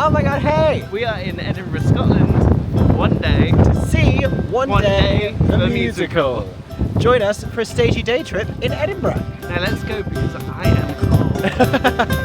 Oh my god, hey! We are in Edinburgh, Scotland for one day To see One Day the musical. Join us for a stagey day trip in Edinburgh. Now let's go because I am cold.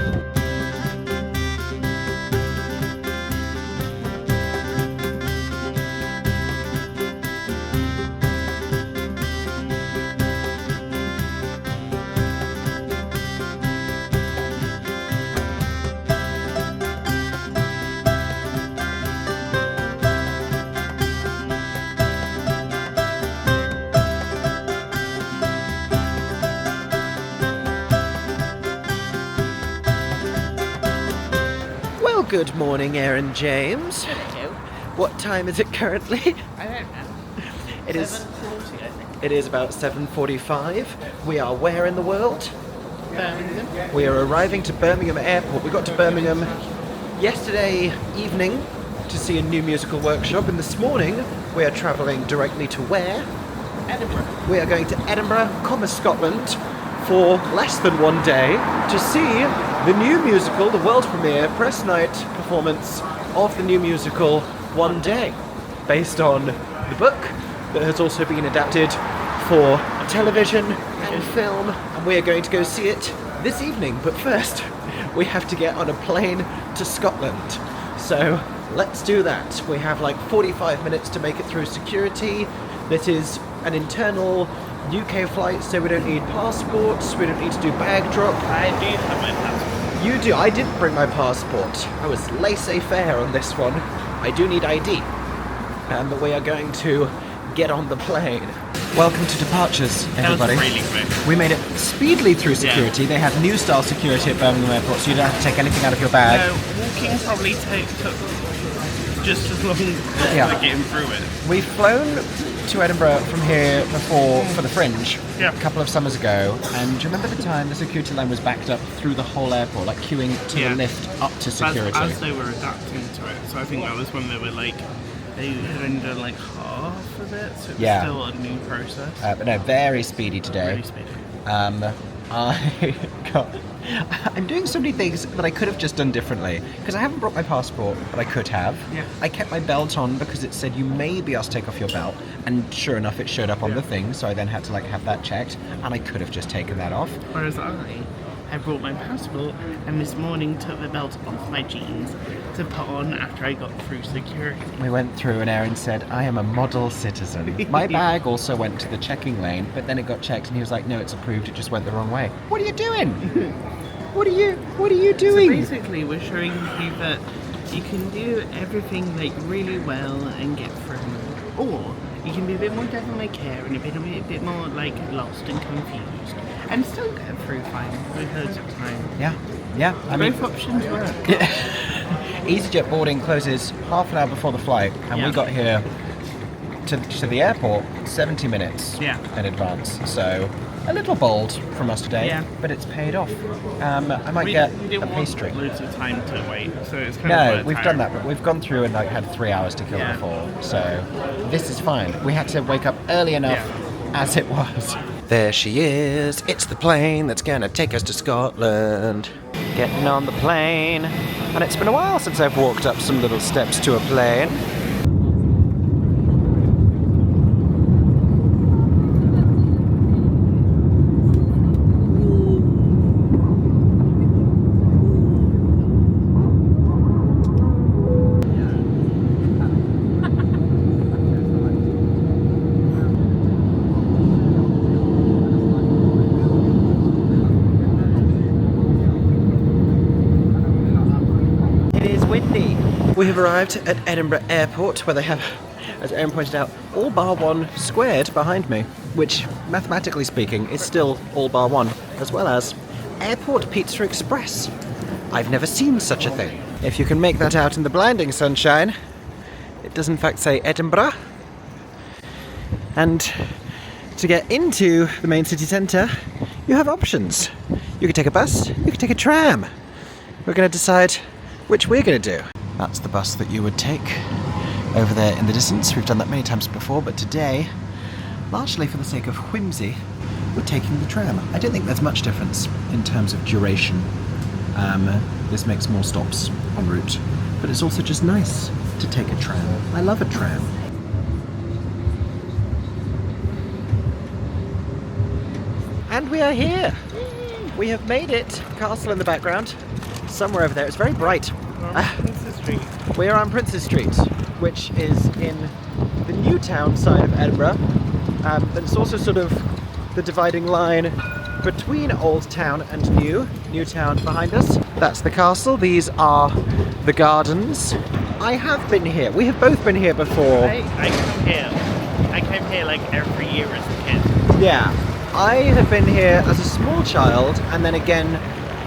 Well, good morning, Aaron James. Hello. What time is it currently? I don't know. It is. 7:40, I think. It is about 7:45. We are where in the world? Birmingham. We are arriving to Birmingham Airport. We got to Birmingham yesterday evening to see a new musical workshop, and this morning we are travelling directly to where? Edinburgh. We are going to Edinburgh, Scotland, for less than one day to see the new musical, the world premiere press night performance of the new musical One Day, based on the book that has also been adapted for television and film, and we are going to go see it this evening. But first, we have to get on a plane to Scotland. So let's do that. We have like 45 minutes to make it through security. That is an internal UK flight, so we don't need passports, we don't need to do bag drop. I do have my passport. You do. I didn't bring my passport. I was laissez-faire on this one. I do need ID. But we are going to get on the plane. Welcome to departures, everybody. That was really quick. We made it speedily through security. They have new style security at Birmingham Airport, so you don't have to take anything out of your bag. Walking probably took just as long as Yeah. getting through it. We've flown to Edinburgh from here before for the Fringe Yeah. a couple of summers ago, and do you remember the time the security line was backed up through the whole airport, like queuing to Yeah. the lift up to security? As they were adapting to it, so I think that was when they were like, they had only done like half of it, so it was Yeah. still a new process. But no, very speedy today. Really speedy. I'm doing so many things that I could have just done differently, because I haven't brought my passport, but I could have. Yeah. I kept my belt on because it said you may be asked to take off your belt, and sure enough it showed up on the thing, so I then had to like have that checked, and I could have just taken that off. Whereas I brought my passport and this morning took the belt off my jeans to put on after I got through security. We went through and Aaron said, I am a model citizen. My bag also went to the checking lane, but then it got checked and he was like, no, it's approved, it just went the wrong way. What are you doing? What are you doing? So basically we're showing you that you can do everything like really well and get through, or you can be a bit more devil may care and a bit more like lost and confused and still get through fine with loads of time. Yeah. I mean, Both options work. EasyJet boarding closes half an hour before the flight, and we got here to the airport 70 minutes in advance. So a little bold from us today, but it's paid off. I might get a pastry. Want loads of time to wait, so it's kind of No, we've done that, but we've gone through and like had 3 hours to kill before, so this is fine. We had to wake up early enough as it was. There she is. It's the plane that's gonna take us to Scotland. Getting on the plane, and it's been a while since I've walked up some little steps to a plane. We have arrived at Edinburgh Airport, where they have, as Aaron pointed out, all bar one squared behind me, which, mathematically speaking, is still all bar one, as well as Airport Pizza Express. I've never seen such a thing. If you can make that out in the blinding sunshine, it does in fact say Edinburgh. And to get into the main city centre, you have options. You can take a bus, you can take a tram. We're going to decide which we're going to do. That's the bus that you would take over there in the distance. We've done that many times before, but today, largely for the sake of whimsy, we're taking the tram. I don't think there's much difference in terms of duration this makes more stops en route. But it's also just nice to take a tram. I love a tram. And we are here! We have made it. Castle in the background. Somewhere over there. It's very bright. Princess Street. We are on Princess Street, which is in the new town side of Edinburgh. But it's also sort of the dividing line between Old Town and New Town behind us. That's the castle. These are the gardens. I have been here. We have both been here before. I came here like every year as a kid. Yeah. I have been here as a small child and then again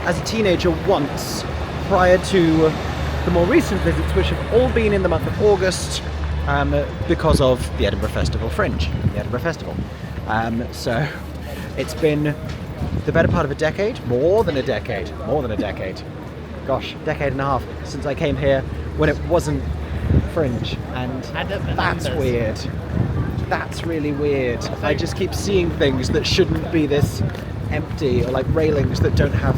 as a teenager once prior to the more recent visits, which have all been in the month of August because of the Edinburgh Festival Fringe, the Edinburgh Festival. So it's been the better part of a decade, more than a decade. Gosh, decade and a half since I came here when it wasn't Fringe, and that's weird. That's really weird. I just keep seeing things that shouldn't be this empty, or like railings that don't have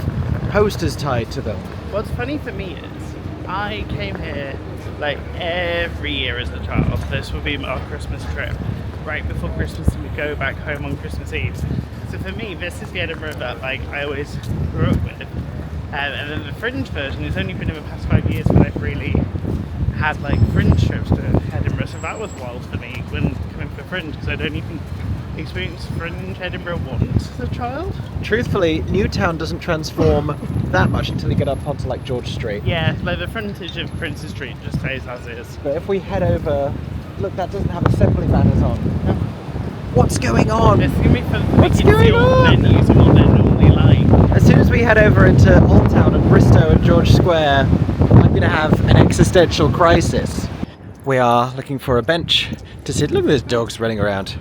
posters tied to them. What's funny for me is I came here like every year as a child. This would be our Christmas trip. Right before Christmas, and we go back home on Christmas Eve. So for me, this is the Edinburgh that like I always grew up with. And then the Fringe version has only been in the past 5 years when I've really had like Fringe trips to Edinburgh. So that was wild for me when coming for Fringe, because I don't even experience Fringe Edinburgh once as a child. Truthfully, Newtown doesn't transform that much until you get up onto like George Street. Yeah, like the frontage of Princess Street just stays as is. But if we head over, look, that doesn't have assembly banners on. What's going on? This is gonna be fun. What's going on? Venues and what they're normally like. As soon as we head over into Old Town and Bristow and George Square, I'm gonna have an existential crisis. We are looking for a bench to sit. Look at those dogs running around.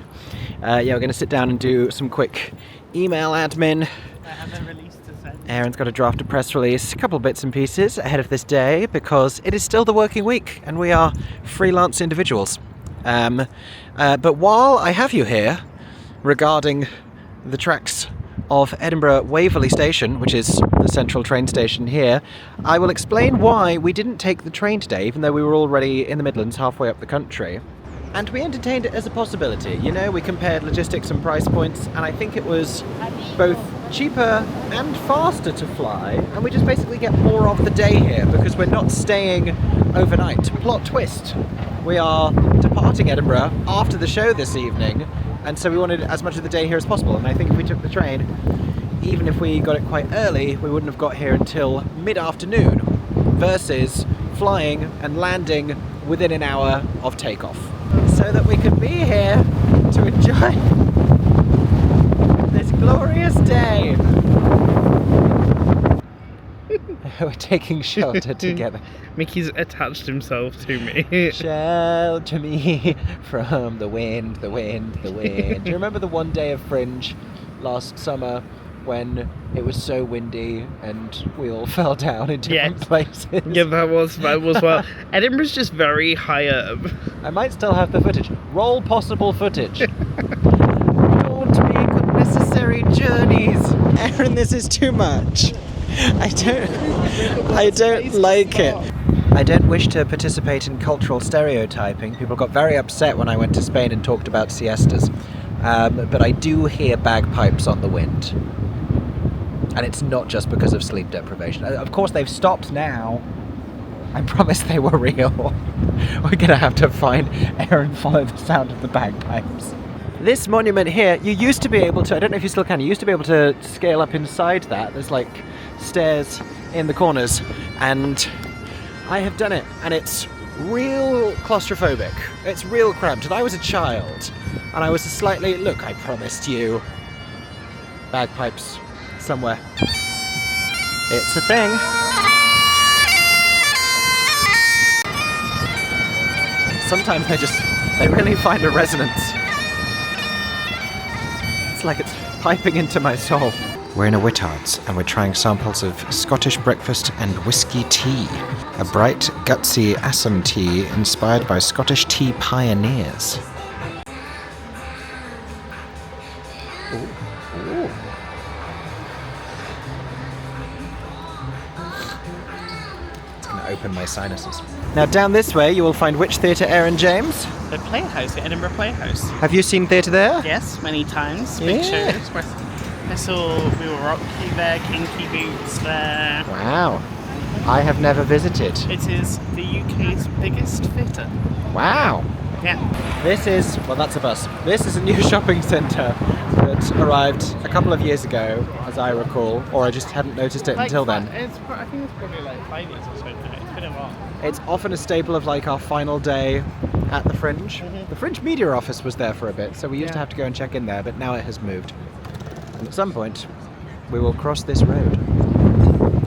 Yeah, we're gonna sit down and do some quick email admin. I have a release to send. Aaron's got to draft a press release, a couple bits and pieces ahead of this day because it is still the working week and we are freelance individuals. But while I have you here regarding the tracks of Edinburgh Waverley Station, which is the central train station here, I will explain why we didn't take the train today, even though we were already in the Midlands halfway up the country. And we entertained it as a possibility. You know, we compared logistics and price points, and I think it was both cheaper and faster to fly, and we just basically get more of the day here because we're not staying overnight. Plot twist. We are departing Edinburgh after the show this evening, and so we wanted as much of the day here as possible, and I think if we took the train, even if we got it quite early, we wouldn't have got here until mid-afternoon versus flying and landing within an hour of takeoff, so that we could be here to enjoy this glorious day. We're taking shelter together. Mickey's attached himself to me. Shelter me from the wind, the wind, the wind. Do you remember the one day of Fringe last summer when it was so windy and we all fell down in different places? Yeah, that was well. Edinburgh's just very high up. I might still have the footage. Roll possible footage. Don't make unnecessary journeys. Aaron, this is too much. I don't like it. I don't wish to participate in cultural stereotyping. People got very upset when I went to Spain and talked about siestas. But I do hear bagpipes on the wind. And it's not just because of sleep deprivation. Of course, they've stopped now. I promise they were real. We're going to have to find Aaron follow the sound of the bagpipes. This monument here, you used to be able to, I don't know if you still can, you used to be able to scale up inside that. There's like stairs in the corners, and I have done it, and it's real claustrophobic. It's real cramped, and I was a child, and I was a slightly, look, I promised you, bagpipes somewhere. It's a thing. Sometimes they really find a resonance. It's like it's piping into my soul. We're in a Whittards and we're trying samples of Scottish breakfast and whiskey tea. A bright, gutsy Assam tea inspired by Scottish tea pioneers. Ooh. sinuses. Now down this way you will find which theatre, Aaron James? The Playhouse, the Edinburgh Playhouse. Have you seen theatre there? Yes, many times. Big Yeah. shows. I saw We Were Rocky there, Kinky Boots there. Wow. I have never visited. It is the UK's biggest theatre. Wow. Yeah. This is, well that's a bus. This is a new shopping centre that arrived a couple of years ago, as I recall, or I just hadn't noticed it until then. I think it's probably like 5 years or so now. It's been a while. It's often a staple of like our final day at the Fringe. The Fringe Media Office was there for a bit, so we used to have to go and check in there, but now it has moved. And at some point, we will cross this road.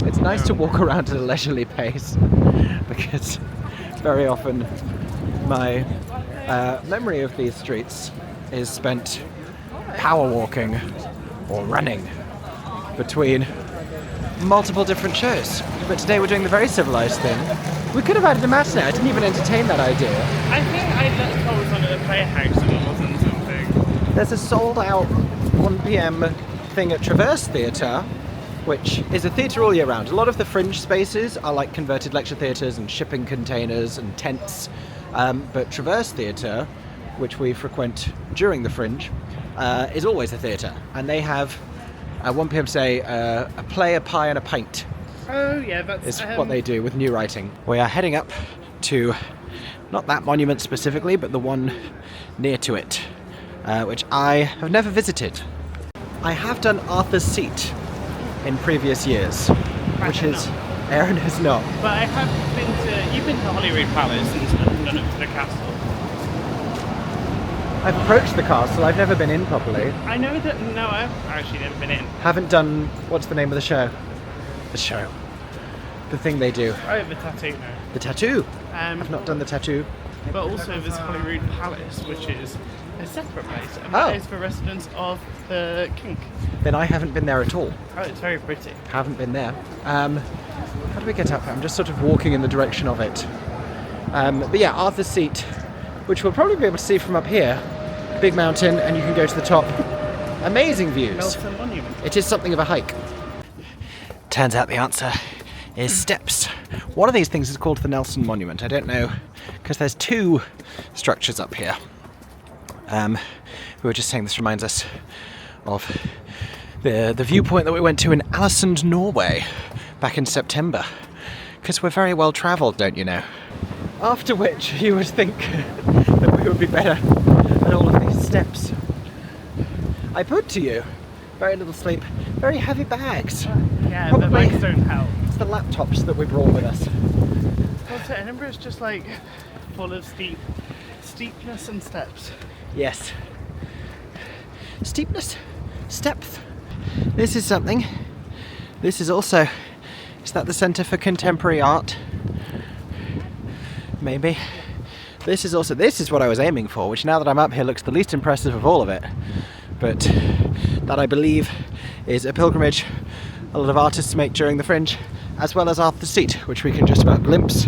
It's nice to walk around at a leisurely pace, because very often my memory of these streets is spent power walking or running between multiple different shows. But today we're doing the very civilized thing. We could have added a matinee. I didn't even entertain that idea. I think I was on the Playhouse and it wasn't something. There's a sold out 1 p.m. thing at Traverse Theatre, which is a theatre all year round. A lot of the Fringe spaces are like converted lecture theatres and shipping containers and tents. But Traverse Theatre, which we frequent during the Fringe, is always a theatre. And they have, at 1 p.m. say, a play, a pie and a pint. Oh yeah, that's Is what they do with new writing. We are heading up to, not that monument specifically, but the one near to it, which I have never visited. I have done Arthur's Seat in previous years, which is, Aaron has not. But I have been to, you've been to Holyrood Palace and done up to the castle. I've approached the castle, I've never been in properly. I know that, no, I've actually never been in. Haven't done, what's the name of the show? The show. The thing they do. Oh, the tattoo now. The tattoo. I've not done the tattoo. But also there's Holyrood Palace, which is a separate place, and Oh. that is for residents of the King. Then I haven't been there at all. Oh, it's very pretty. Haven't been there. How do we get up? I'm just sort of walking in the direction of it. But yeah, Arthur's Seat, which we'll probably be able to see from up here. Big mountain, and you can go to the top. Amazing views. Nelson Monument. It is something of a hike. Turns out the answer is steps. One of these things is called the Nelson Monument. I don't know, because there's two structures up here. We were just saying this reminds us of the viewpoint that we went to in Ålesund, Norway, back in September. Because we're very well travelled, don't you know? After which you would think that we would be better at all of these steps. I put to you, very little sleep, very heavy bags. Yeah, Probably. the bags don't help. It's the laptops that we brought with us. Also, Edinburgh's just like full of steepness and steps. Yes. Steepness, depth. This is something. This is also, is that the Centre for Contemporary Art? Maybe. This is also, this is what I was aiming for, which now that I'm up here looks the least impressive of all of it. But that I believe is a pilgrimage a lot of artists make during the Fringe, as well as Arthur's Seat, which we can just about glimpse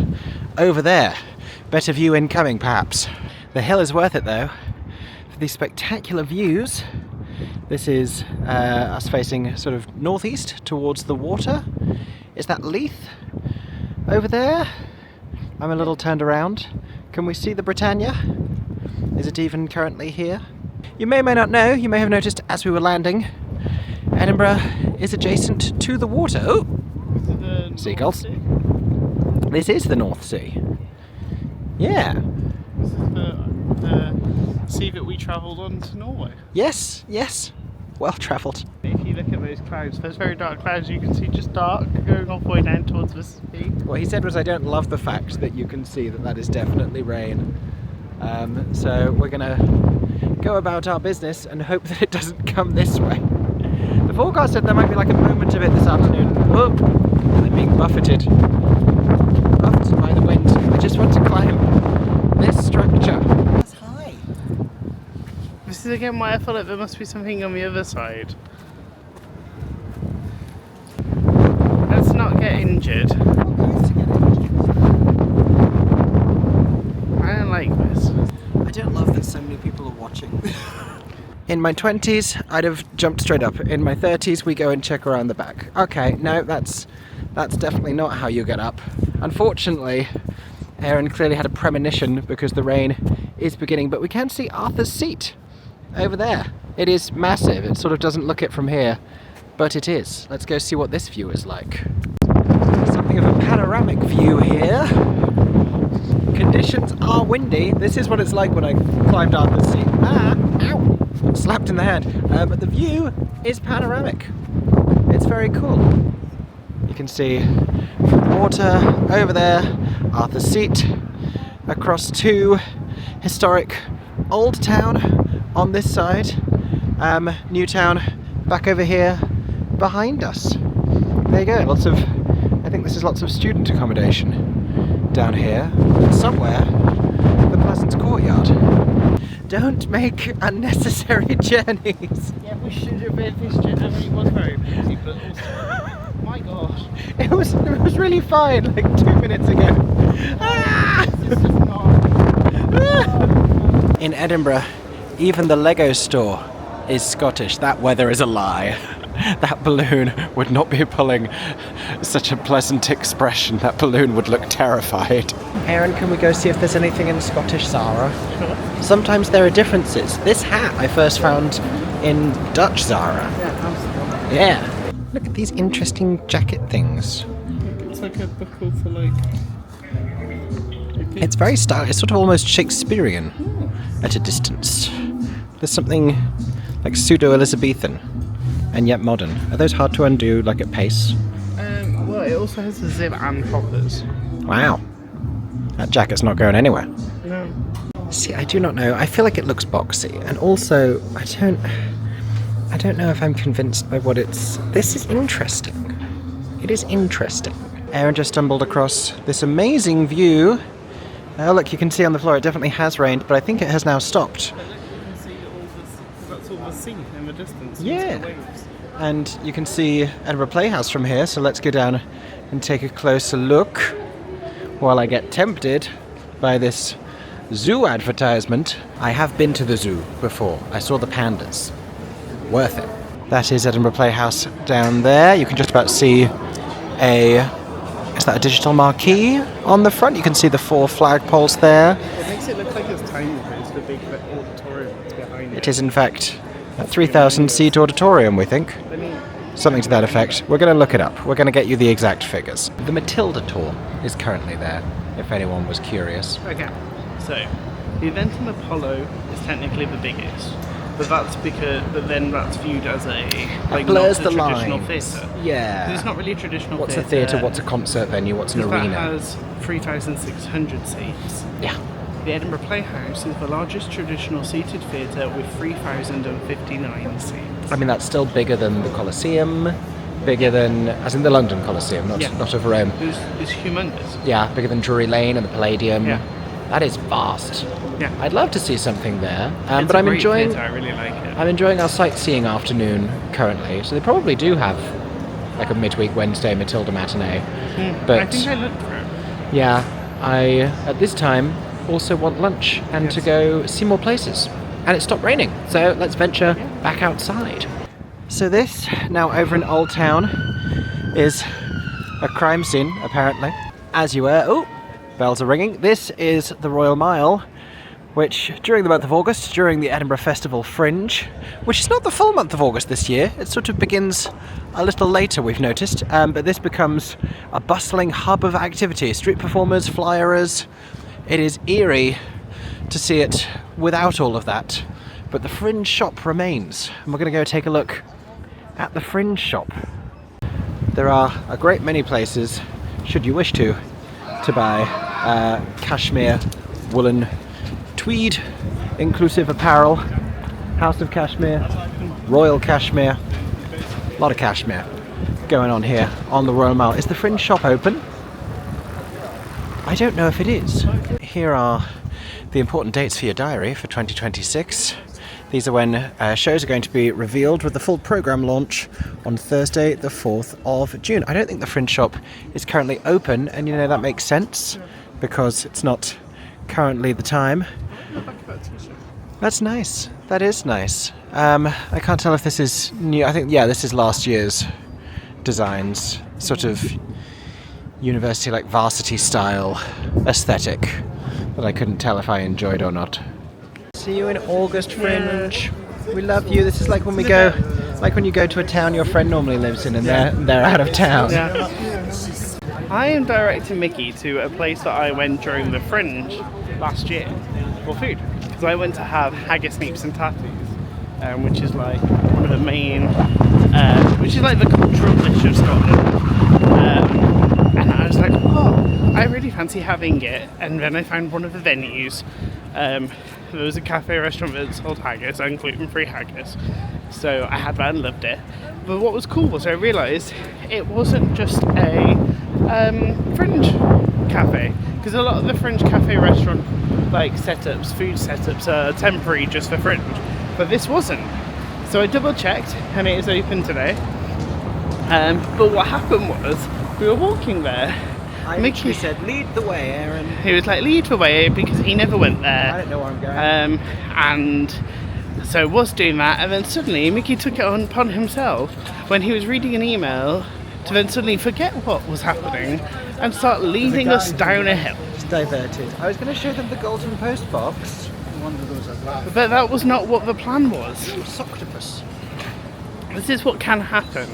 over there. Better view incoming, perhaps. The hill is worth it though, for these spectacular views. This is us facing sort of northeast towards the water. Is that Leith over there? I'm a little turned around. Can we see the Britannia? Is it even currently here? You may or may not know, you may have noticed as we were landing, Edinburgh is adjacent to the water. Oh! Seagulls. This is the North Sea. Yeah. This is the sea that we travelled on to Norway. Yes, yes. Well travelled. If you look at those clouds, those very dark clouds, you can see just dark going all the way down towards the sea. What he said was, I don't love the fact that you can see that that is definitely rain. So we're gonna go about our business and hope that it doesn't come this way. The forecast said there might be like a moment of it this afternoon. Oh, they're being buffeted. Buffeted by the wind. I just want to climb this structure. That's high. This is again why I feel like there must be something on the other side. Let's not get injured. I don't like this. I don't love that so many people are watching. In my 20s, I'd have jumped straight up. In my 30s, we go and check around the back. Okay, no, that's That's definitely not how you get up. Unfortunately, Aaron clearly had a premonition because the rain is beginning, but we can see Arthur's seat over there. It is massive. It sort of doesn't look it from here, but it is. Let's go see what this view is like. Something of a panoramic view here. Conditions are windy. This is what it's like when I climbed Arthur's seat. Ah, ow! Got slapped in the head. But the view is panoramic. It's very cool. You can see from the water over there, Arthur's seat, across to historic Old Town on this side, New Town back over here behind us. There you go, I think this is lots of student accommodation down here, and somewhere the Pleasance Courtyard. Don't make unnecessary journeys. Yeah, we should have read this journey. I mean, it was very busy, but also, my gosh. It was really fine like 2 minutes ago. Ah! In Edinburgh, even the Lego store is Scottish. That weather is a lie. That balloon would not be pulling such a pleasant expression. That balloon would look terrified. Aaron, can we go see if there's anything in Scottish Zara? Sure. Sometimes there are differences. This hat I first found in Dutch Zara. Yeah, absolutely. Yeah. Look at these interesting jacket things. It's like a buckle for like... It's very stylish. It's sort of almost Shakespearean at a distance. There's something like pseudo-Elizabethan and yet modern. Are those hard to undo, like at pace? Well, it also has a zip and poppers. Wow. That jacket's not going anywhere. No. See, I do not know. I feel like it looks boxy, and also I don't know if I'm convinced by what it's... This is interesting. It is interesting. Aaron just stumbled across this amazing view. Oh look, you can see on the floor it definitely has rained, but I think it has now stopped. But look, you can see that's all the sea in the distance. Yeah. The waves. And you can see Edinburgh Playhouse from here, so let's go down and take a closer look while I get tempted by this zoo advertisement. I have been to the zoo before. I saw the pandas. Worth it. That is Edinburgh Playhouse down there. You can just about see is that a digital marquee on the front? You can see the 4 flagpoles there. It makes it look like it's tiny, but it's the big auditorium that's behind it. It is in fact a 3,000 seat auditorium, we think. Something to that effect. We're going to look it up. We're going to get you the exact figures. The Matilda tour is currently there, if anyone was curious. Okay, so the Eventum Apollo is technically the biggest, but that's viewed as a like blurs not a the traditional lines. theatre. Yeah. 'Cause it's not really a traditional What's theatre. a theatre? What's a concert venue? What's an arena? That has 3,600 seats. Yeah. The Edinburgh Playhouse is the largest traditional seated theatre with 3,059 seats. I mean, that's still bigger than the Colosseum, bigger than, as in the London Colosseum, not of Rome. It's humongous. Yeah, bigger than Drury Lane and the Palladium. Yeah. That is vast. Yeah. I'd love to see something there, It's but a I'm great enjoying. theatre, I really like it. I'm enjoying our sightseeing afternoon currently, so they probably do have like a midweek Wednesday Matilda matinee. But I think I looked for it. yeah, I at this time also want lunch and to go see more places. And it stopped raining, so let's venture back outside. So this, now over in Old Town, is a crime scene, apparently. As you were, oh, bells are ringing. This is the Royal Mile, which during the month of August, during the Edinburgh Festival Fringe, which is not the full month of August this year, it sort of begins a little later, we've noticed, but this becomes a bustling hub of activity. Street performers, flyerers. It is eerie to see it without all of that, but the Fringe shop remains, and we're going to go take a look at the Fringe shop. There are a great many places, should you wish to buy cashmere, woolen, tweed, inclusive apparel, House of Cashmere, Royal Cashmere, a lot of cashmere going on here on the Royal Mile. Is the Fringe shop open? I don't know if it is. Here are the important dates for your diary for 2026. These are when shows are going to be revealed with the full programme launch on Thursday the 4th of June. I don't think the Fringe shop is currently open, and you know that makes sense because it's not currently the time. That's nice. That is nice. I can't tell if this is new. I think, yeah, this is last year's designs. Sort of university, like varsity style aesthetic that I couldn't tell if I enjoyed or not. See you in August, Fringe. We love you. This is like when we go, like when you go to a town your friend normally lives in and they're out of town. Yeah. I am directing Mickey to a place that I went during the Fringe last year for food. Because I went to have haggis, neeps and tatties, which is like one of the main, which is like the cultural dish of Scotland. And I was like, oh, I really fancy having it. And then I found one of the venues. There was a cafe restaurant that sold haggis and gluten-free haggis. So I had that and loved it. But what was cool was I realised it wasn't just a Fringe cafe. Because a lot of the Fringe cafe restaurant like setups, food setups are temporary just for Fringe. But this wasn't. So I double checked and it is open today. But what happened was we were walking there. Mickey said, lead the way, Aaron. He was like, lead the way, because he never went there. I don't know where I'm going. And so was doing that, and then suddenly Mickey took it upon himself when he was reading an email to then suddenly forget what was happening and start leading us down a hill. It's diverted. I was going to show them the Golden Post box. But that was not what the plan was. Soctopus. This is what can happen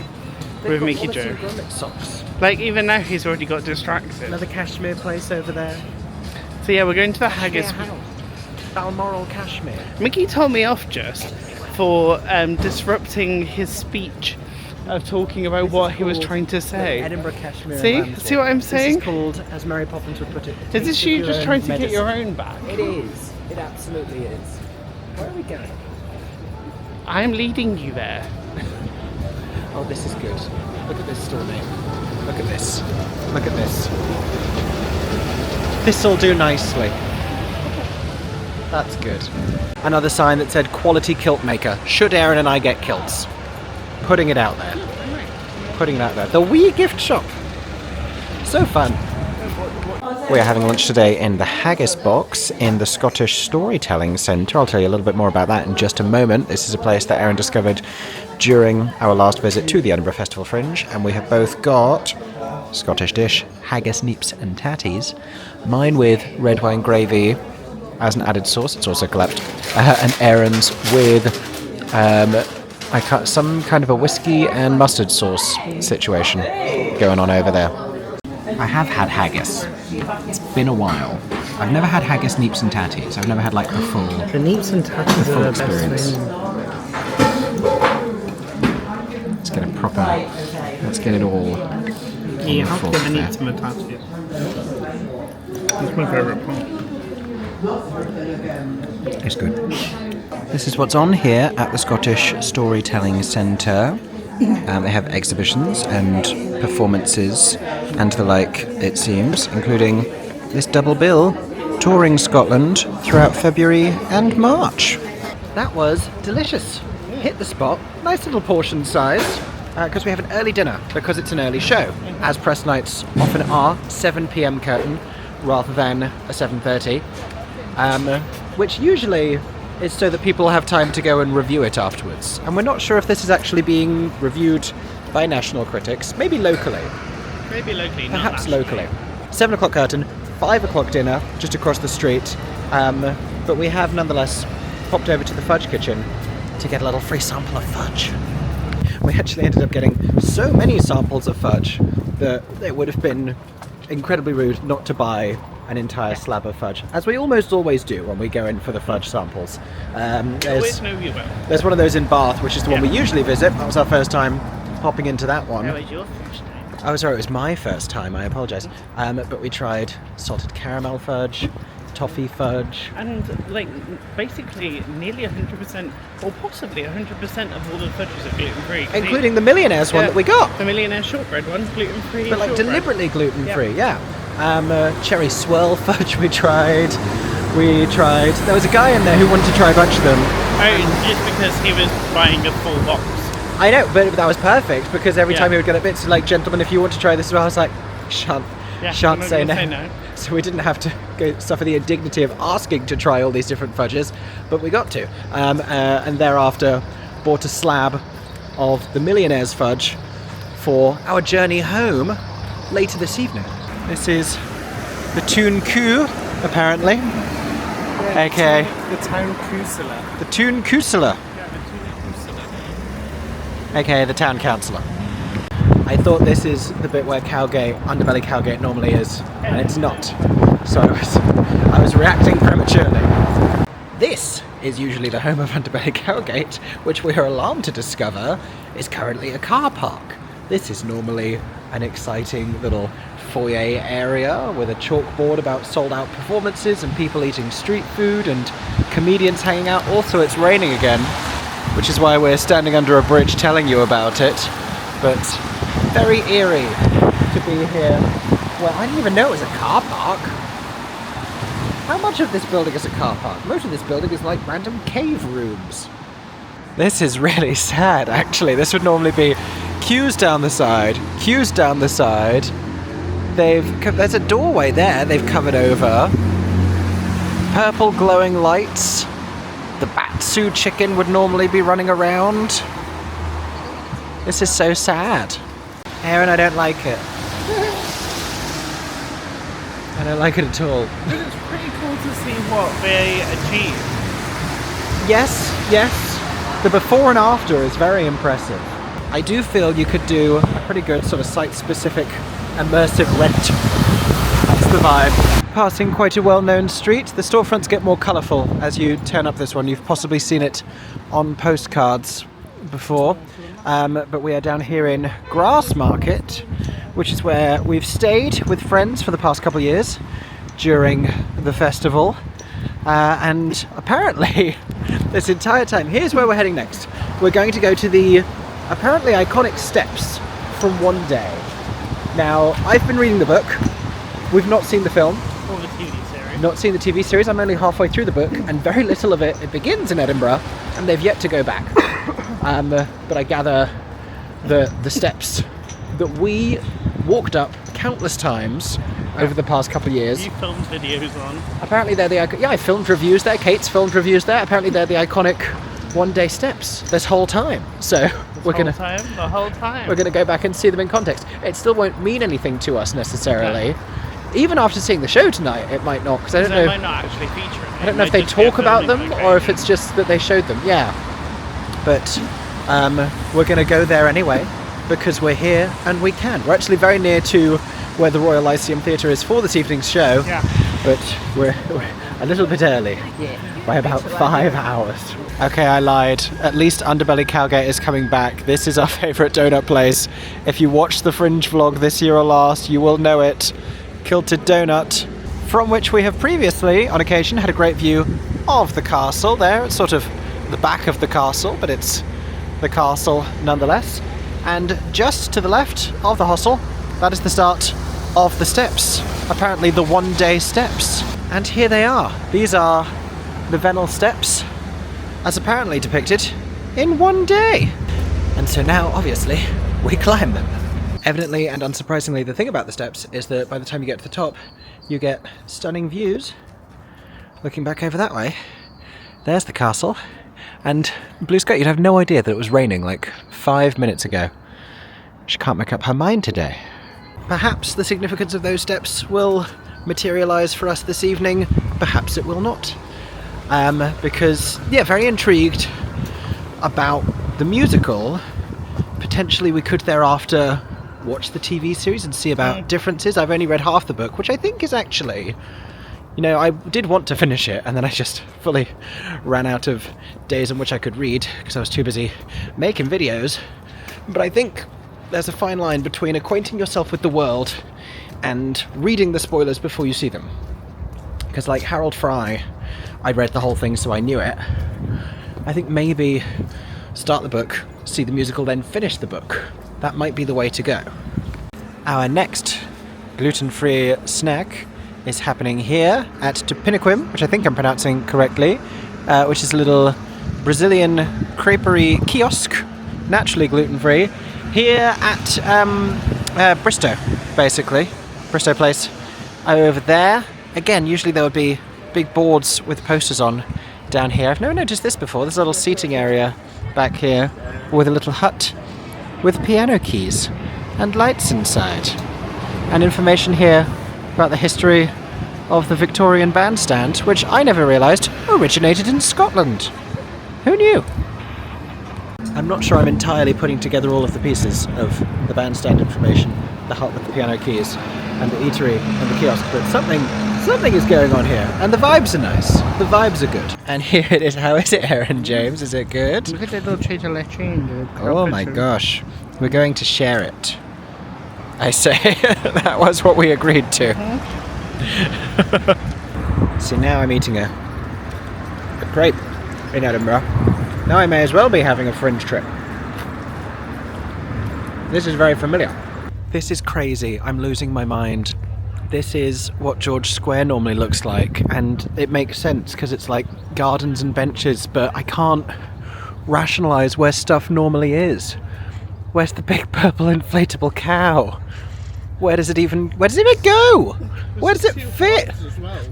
with Mickey Joe. Socks. Like, even now he's already got distracted. Another cashmere place over there. So yeah, we're going to the haggis. Balmoral Cashmere. Mickey told me off just for disrupting his speech of talking about what he was trying to say. Edinburgh Cashmere. See what I'm saying? This is called, as Mary Poppins would put it, is this you just trying to get your own back? It is. It absolutely is. Where are we going? I'm leading you there. Oh, this is good. Look at this store name. Look at this. Look at this. This'll do nicely. That's good. Another sign that said quality kilt maker. Should Aaron and I get kilts? Putting it out there. Putting it out there. The wee gift shop. So fun. We are having lunch today in the Haggis Box in the Scottish Storytelling Centre. I'll tell you a little bit more about that in just a moment. This is a place that Aaron discovered during our last visit to the Edinburgh Festival Fringe, and we have both got Scottish dish, haggis, neeps and tatties. Mine with red wine gravy as an added sauce, it's also collapsed, and Aaron's with some kind of a whiskey and mustard sauce situation going on over there. I have had haggis. It's been a while. I've never had haggis, neeps and tatties. I've never had like the full neeps and tatties full experience. Let's get a proper. Let's get it all. You have to get the neeps and the tatties. That's my favourite part. It's good. This is what's on here at the Scottish Storytelling Centre. They have exhibitions and performances and the like, it seems, including this double bill, touring Scotland throughout February and March. That was delicious. Hit the spot. Nice little portion size, because we have an early dinner, because it's an early show, as press nights often are, 7 p.m. curtain rather than a 7:30, which usually is so that people have time to go and review it afterwards. And we're not sure if this is actually being reviewed by national critics, maybe locally. Maybe locally, perhaps locally. 7 o'clock curtain, 5 o'clock dinner, just across the street. But we have nonetheless popped over to the fudge kitchen to get a little free sample of fudge. We actually ended up getting so many samples of fudge that it would have been incredibly rude not to buy an entire slab of fudge, as we almost always do when we go in for the fudge samples. There's one of those in Bath, which is the one we usually visit. That was our first time popping into that one. That was your first time. Oh, sorry, it was my first time, I apologise. But we tried salted caramel fudge, toffee fudge. And, like, basically nearly 100%, or possibly 100% of all the fudges are gluten-free. Including the Millionaire's one that we got. The Millionaire shortbread one's gluten-free. But, like, deliberately gluten-free, yeah. Cherry swirl fudge we tried. There was a guy in there who wanted to try a bunch of them. Oh, just because he was buying a full box. I know, but that was perfect, because every time he would get a bit to like, gentlemen, if you want to try this as well, I was like, shan't say no. So we didn't have to suffer the indignity of asking to try all these different fudges, but we got to. And thereafter bought a slab of the Millionaire's fudge for our journey home later this evening. This is the Toon Coup, apparently. Yeah, Okay. The town councillor. The Toon Councillor. Yeah, the town councillor. Okay, the town councillor. I thought this is the bit where Cowgate, Underbelly Cowgate normally is, and it's not. So I was reacting prematurely. This is usually the home of Underbelly Cowgate, which we are alarmed to discover is currently a car park. This is normally an exciting little foyer area with a chalkboard about sold out performances and people eating street food and comedians hanging out. Also, it's raining again, which is why we're standing under a bridge telling you about it. But very eerie to be here. Well, I didn't even know it was a car park. How much of this building is a car park? Most of this building is like random cave rooms. This is really sad, actually. This would normally be queues down the side, queues down the side. There's a doorway there they've covered over. Purple glowing lights. The Batsu chicken would normally be running around. This is so sad. Aaron, I don't like it. I don't like it at all. But it's pretty cool to see what they achieve. Yes, yes. The before and after is very impressive. I do feel you could do a pretty good sort of site-specific immersive rent. That's the vibe. Passing quite a well-known street. The storefronts get more colourful as you turn up this one. You've possibly seen it on postcards before. But we are down here in Grassmarket, which is where we've stayed with friends for the past couple of years during the festival. And apparently, this entire time, here's where we're heading next. We're going to go to the apparently iconic steps from One Day. Now, I've been reading the book. We've not seen the film. Or the TV series. Not seen the TV series. I'm only halfway through the book, and very little of it begins in Edinburgh, and they've yet to go back. But I gather the steps that we walked up countless times over the past couple of years. You filmed videos on. Apparently they're the I filmed reviews there. Kate's filmed reviews there. Apparently they're the iconic One Day steps this whole time. So we're gonna The whole time. we're gonna go back and see them in context. It still won't mean anything to us necessarily. Even after seeing the show tonight, it might not, because I don't know. They might not actually feature it. I don't know if they talk about them or if it's just that they showed them. Yeah. But we're going to go there anyway because we're here and we can. We're actually very near to where the Royal Lyceum Theatre is for this evening's show. Yeah. But we're a little bit early by about 5 hours. Okay, I lied. At least Underbelly Cowgate is coming back. This is our favourite donut place. If you watched the Fringe vlog this year or last, you will know it. Kilted Donut, from which we have previously, on occasion, had a great view of the castle there. It's sort of the back of the castle, but it's the castle nonetheless. And just to the left of the hostel, that is the start of the steps. Apparently the One Day steps. And here they are. These are the Vennel steps, as apparently depicted in One Day. And so now, obviously, we climb them. Evidently and unsurprisingly, the thing about the steps is that by the time you get to the top, you get stunning views. Looking back over that way, there's the castle. And blue sky, you'd have no idea that it was raining like 5 minutes ago. She can't make up her mind today. Perhaps the significance of those steps will materialise for us this evening. Perhaps it will not. Because, yeah, very intrigued about the musical. Potentially we could thereafter watch the TV series and see about differences. I've only read half the book, which I think is actually... You know, I did want to finish it, and then I just fully ran out of days in which I could read because I was too busy making videos. But I think there's a fine line between acquainting yourself with the world and reading the spoilers before you see them. Because like Harold Fry, I read the whole thing so I knew it. I think maybe start the book, see the musical, then finish the book. That might be the way to go. Our next gluten-free snack is happening here at Tupiniquim, which I think I'm pronouncing correctly, which is a little Brazilian creperie kiosk, naturally gluten-free, here at Bristow, basically. Bristow Place over there. Again, usually there would be big boards with posters on down here. I've never noticed this before. There's a little seating area back here with a little hut with piano keys and lights inside. And information here about the history of the Victorian bandstand, which I never realised originated in Scotland. Who knew? I'm not sure I'm entirely putting together all of the pieces of the bandstand information, the hut with the piano keys, and the eatery and the kiosk, but something is going on here, and the vibes are nice. The vibes are good. And here it is. How is it, Aaron James? Is it good? Look at the little traitor leche in the Oh my gosh. We're going to share it. I say, that was what we agreed to. See, now I'm eating a crepe in Edinburgh. Now I may as well be having a fringe trip. This is very familiar. This is crazy. I'm losing my mind. This is what George Square normally looks like, and it makes sense because it's like gardens and benches, but I can't rationalise where stuff normally is. Where's the big purple inflatable cow? Where does it even go? Where does it fit?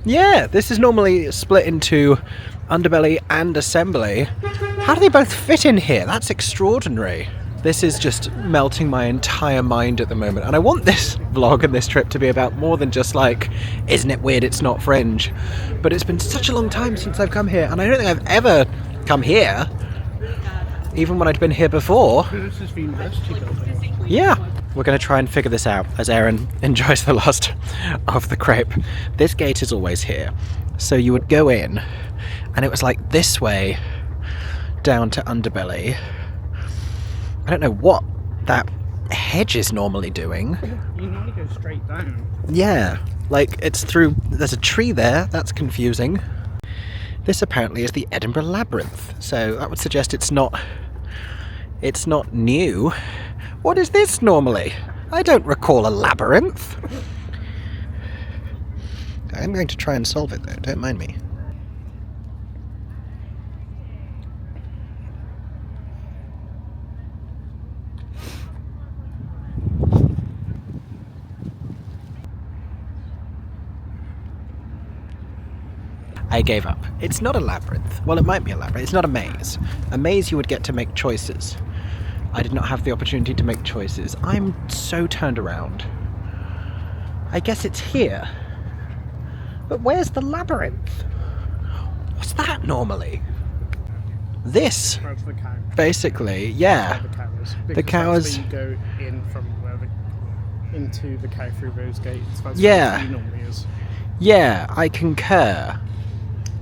Yeah, this is normally split into underbelly and assembly. How do they both fit in here? That's extraordinary. This is just melting my entire mind at the moment, and I want this vlog and this trip to be about more than just like, isn't it weird it's not fringe? But it's been such a long time since I've come here, and I don't think I've ever come here, even when I'd been here before. This is the university building. Yeah, we're going to try and figure this out as Aaron enjoys the last of the crepe. This gate is always here, so you would go in, and it was like this way down to underbelly. I don't know what that hedge is normally doing. You normally go straight down. Yeah, like it's through, there's a tree there, that's confusing. This apparently is the Edinburgh Labyrinth, so that would suggest it's not new. What is this normally? I don't recall a labyrinth. I'm going to try and solve it though, don't mind me. I gave up. It's not a labyrinth. Well, it might be a labyrinth. It's not a maze. A maze you would get to make choices. I did not have the opportunity to make choices. I'm so turned around. I guess it's here. But where's the labyrinth? What's that normally? This. That's the cow. Basically, yeah. The cows. The cows. That's where you go in from into the cow through those gates. That's Yeah. where it normally is. Yeah, I concur.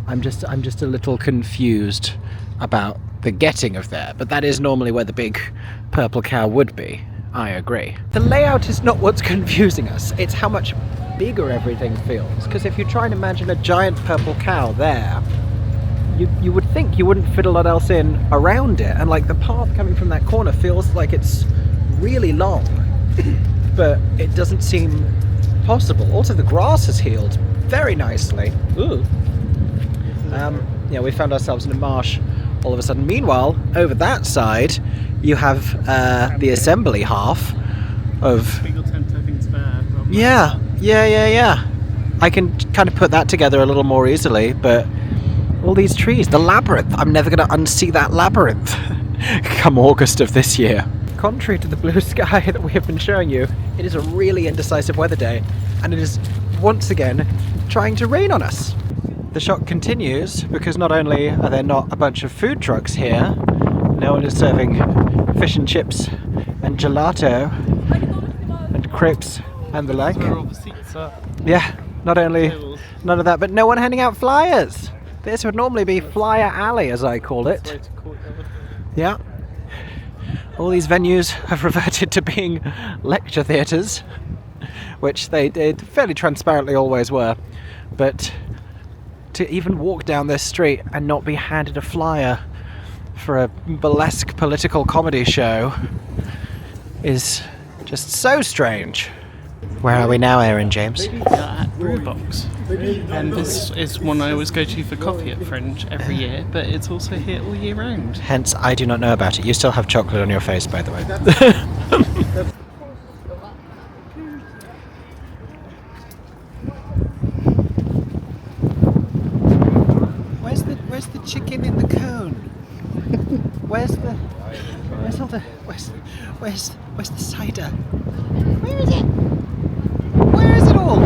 I'm just a little confused about the getting of there, but that is normally where the big purple cow would be. I agree. The layout is not what's confusing us, it's how much bigger everything feels. Because if you try and imagine a giant purple cow there, you would think you wouldn't fit a lot else in around it, and like the path coming from that corner feels like it's really long, but it doesn't seem possible. Also, the grass has healed very nicely. Ooh. Yeah, we found ourselves in a marsh all of a sudden. Meanwhile, over that side, you have the assembly half of... Legal tent, I think it's there. Yeah. I can kind of put that together a little more easily, but all these trees, the labyrinth, I'm never going to unsee that labyrinth come August of this year. Contrary to the blue sky that we have been showing you, it is a really indecisive weather day, and it is once again trying to rain on us. The shock continues because not only are there not a bunch of food trucks here, no one is serving fish and chips and gelato and crepes and the like. Where all the seats are. Yeah, not only none of that, but no one handing out flyers. This would normally be Flyer Alley, as I call it. Yeah. All these venues have reverted to being lecture theatres, which they did fairly transparently always were. But to even walk down this street and not be handed a flyer for a burlesque political comedy show is just so strange. Where are we now, Aaron James? We are at Brewbox, and this is one I always go to for coffee at Fringe every year, but it's also here all year round. Hence, I do not know about it. You still have chocolate on your face, by the way. Where's the chicken in the cone? Where's the cider? Where is it? Where is it all?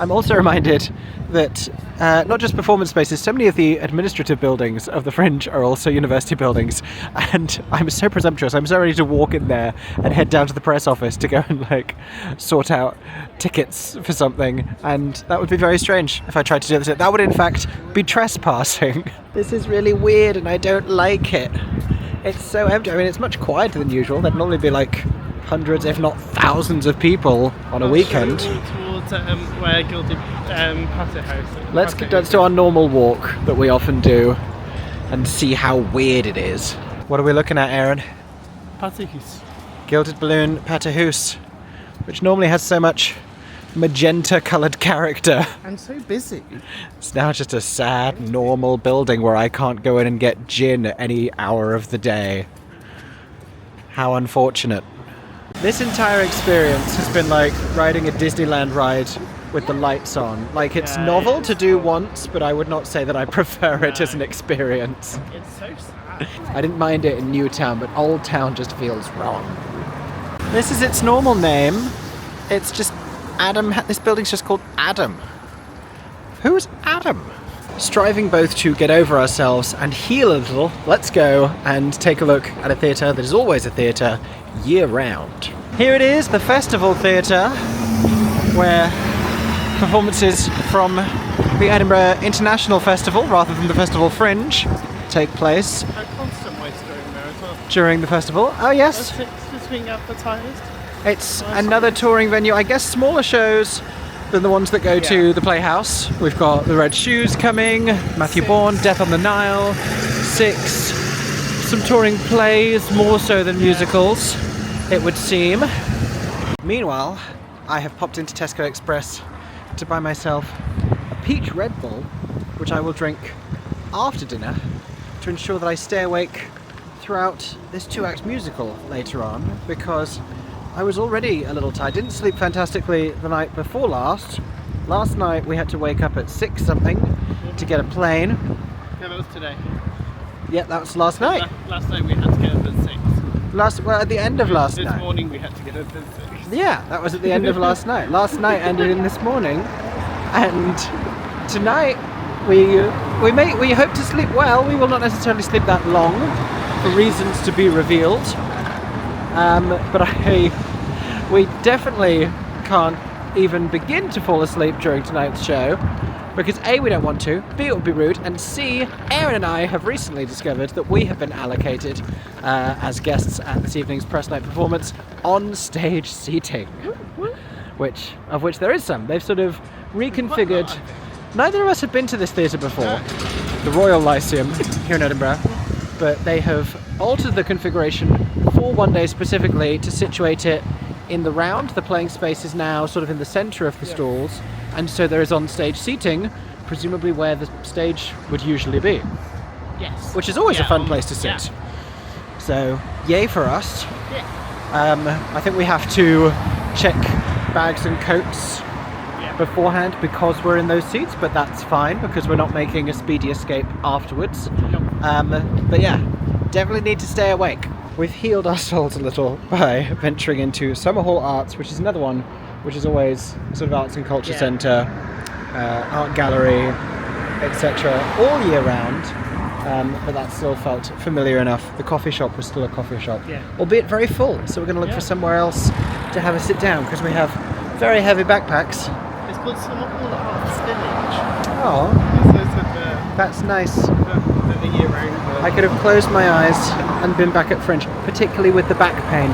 I'm also reminded that not just performance spaces, so many of the administrative buildings of the Fringe are also university buildings, and I'm so presumptuous, I'm so ready to walk in there and head down to the press office to go and like sort out tickets for something, and that would be very strange if I tried to do this. That would in fact be trespassing. This is really weird and I don't like it. It's so empty. I mean, it's much quieter than usual. There'd normally be like hundreds, if not thousands of people on a weekend. Should we walk towards where Gilded Patter House? Let's do our normal walk that we often do and see how weird it is. What are we looking at, Aaron? Patter House. Gilded Balloon Paterhouse, which normally has so much magenta coloured character. I'm so busy. It's now just a sad, normal building where I can't go in and get gin at any hour of the day. How unfortunate. This entire experience has been like riding a Disneyland ride with the lights on. Like, it's novel to do once, but I would not say that I prefer it as an experience. It's so sad. I didn't mind it in Newtown, but Old Town just feels wrong. This is its normal name. It's just Adam. This building's just called Adam. Who's Adam? Striving both to get over ourselves and heal a little, let's go and take a look at a theatre that is always a theatre year-round. Here it is, the Festival Theatre, where performances from the Edinburgh International Festival, rather than the Festival Fringe, take place A constant waste during there as well. during the festival. Oh yes, It's just being advertised. it's another touring venue. I guess smaller shows than the ones that go to the Playhouse. We've got The Red Shoes coming, Matthew Bourne, Death on the Nile, Six, some touring plays, more so than musicals, it would seem. Meanwhile, I have popped into Tesco Express to buy myself a peach Red Bull, which I will drink after dinner to ensure that I stay awake throughout this 2-act musical later on, because I was already a little tired. Didn't sleep fantastically the night before last. Last night we had to wake up at 6 something to get a plane. Yeah, that was today. Yeah, that was last night. Last night we had to get up at 6. Well, at the end of last This night. morning we had to get up at 6. Yeah, that was at the end of last night. Last night ended in this morning, and tonight we hope to sleep well. We will not necessarily sleep that long, for reasons to be revealed. But we definitely can't even begin to fall asleep during tonight's show, because A, we don't want to, B, it would be rude, and C, Aaron and I have recently discovered that we have been allocated as guests at this evening's press night performance on stage seating, of which there is some. They've sort of reconfigured. Neither of us have been to this theatre before, the Royal Lyceum here in Edinburgh, but they have altered the configuration for one day specifically to situate it in the round. The playing space is now sort of in the centre of the stalls, and so there is on-stage seating, presumably where the stage would usually be. Yes. Which is always a fun place to sit. Yeah. So, yay for us. Yeah. I think we have to check bags and coats beforehand because we're in those seats, but that's fine because we're not making a speedy escape afterwards. Nope. But yeah, definitely need to stay awake. We've healed our souls a little by venturing into Summer Hall Arts, which is another one which is always sort of arts and culture centre, art gallery, etc. all year round. But that still felt familiar enough. The coffee shop was still a coffee shop, albeit very full. So we're going to look for somewhere else to have a sit down because we have very heavy backpacks. It's called Summer Hall Arts Village. Oh, that's nice. The year-round. I could have closed my eyes and been back at Fringe, particularly with the back pain.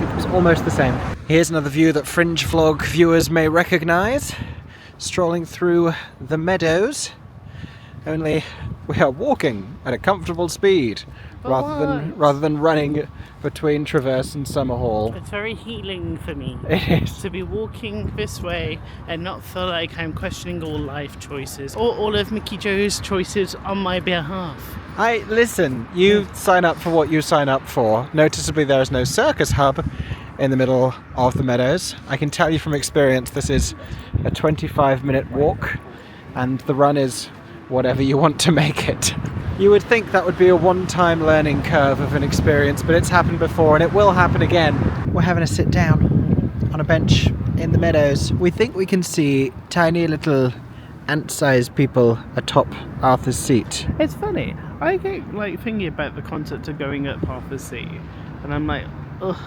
It was almost the same. Here's another view that Fringe vlog viewers may recognise. Strolling through the meadows. Only we are walking at a comfortable speed rather than running between Traverse and Summer Hall. It's very healing for me. It is. To be walking this way and not feel like I'm questioning all life choices or all of Mickey Jo's choices on my behalf. Listen, you sign up for what you sign up for. Noticeably there is no circus hub in the middle of the meadows. I can tell you from experience this is a 25-minute walk and the run is whatever you want to make it. You would think that would be a one-time learning curve of an experience, but it's happened before and it will happen again. We're having a sit down on a bench in the meadows, we think we can see tiny little ant-sized people atop Arthur's Seat. It's funny. I get like thinking about the concept of going up Arthur's Seat, and I'm like, ugh,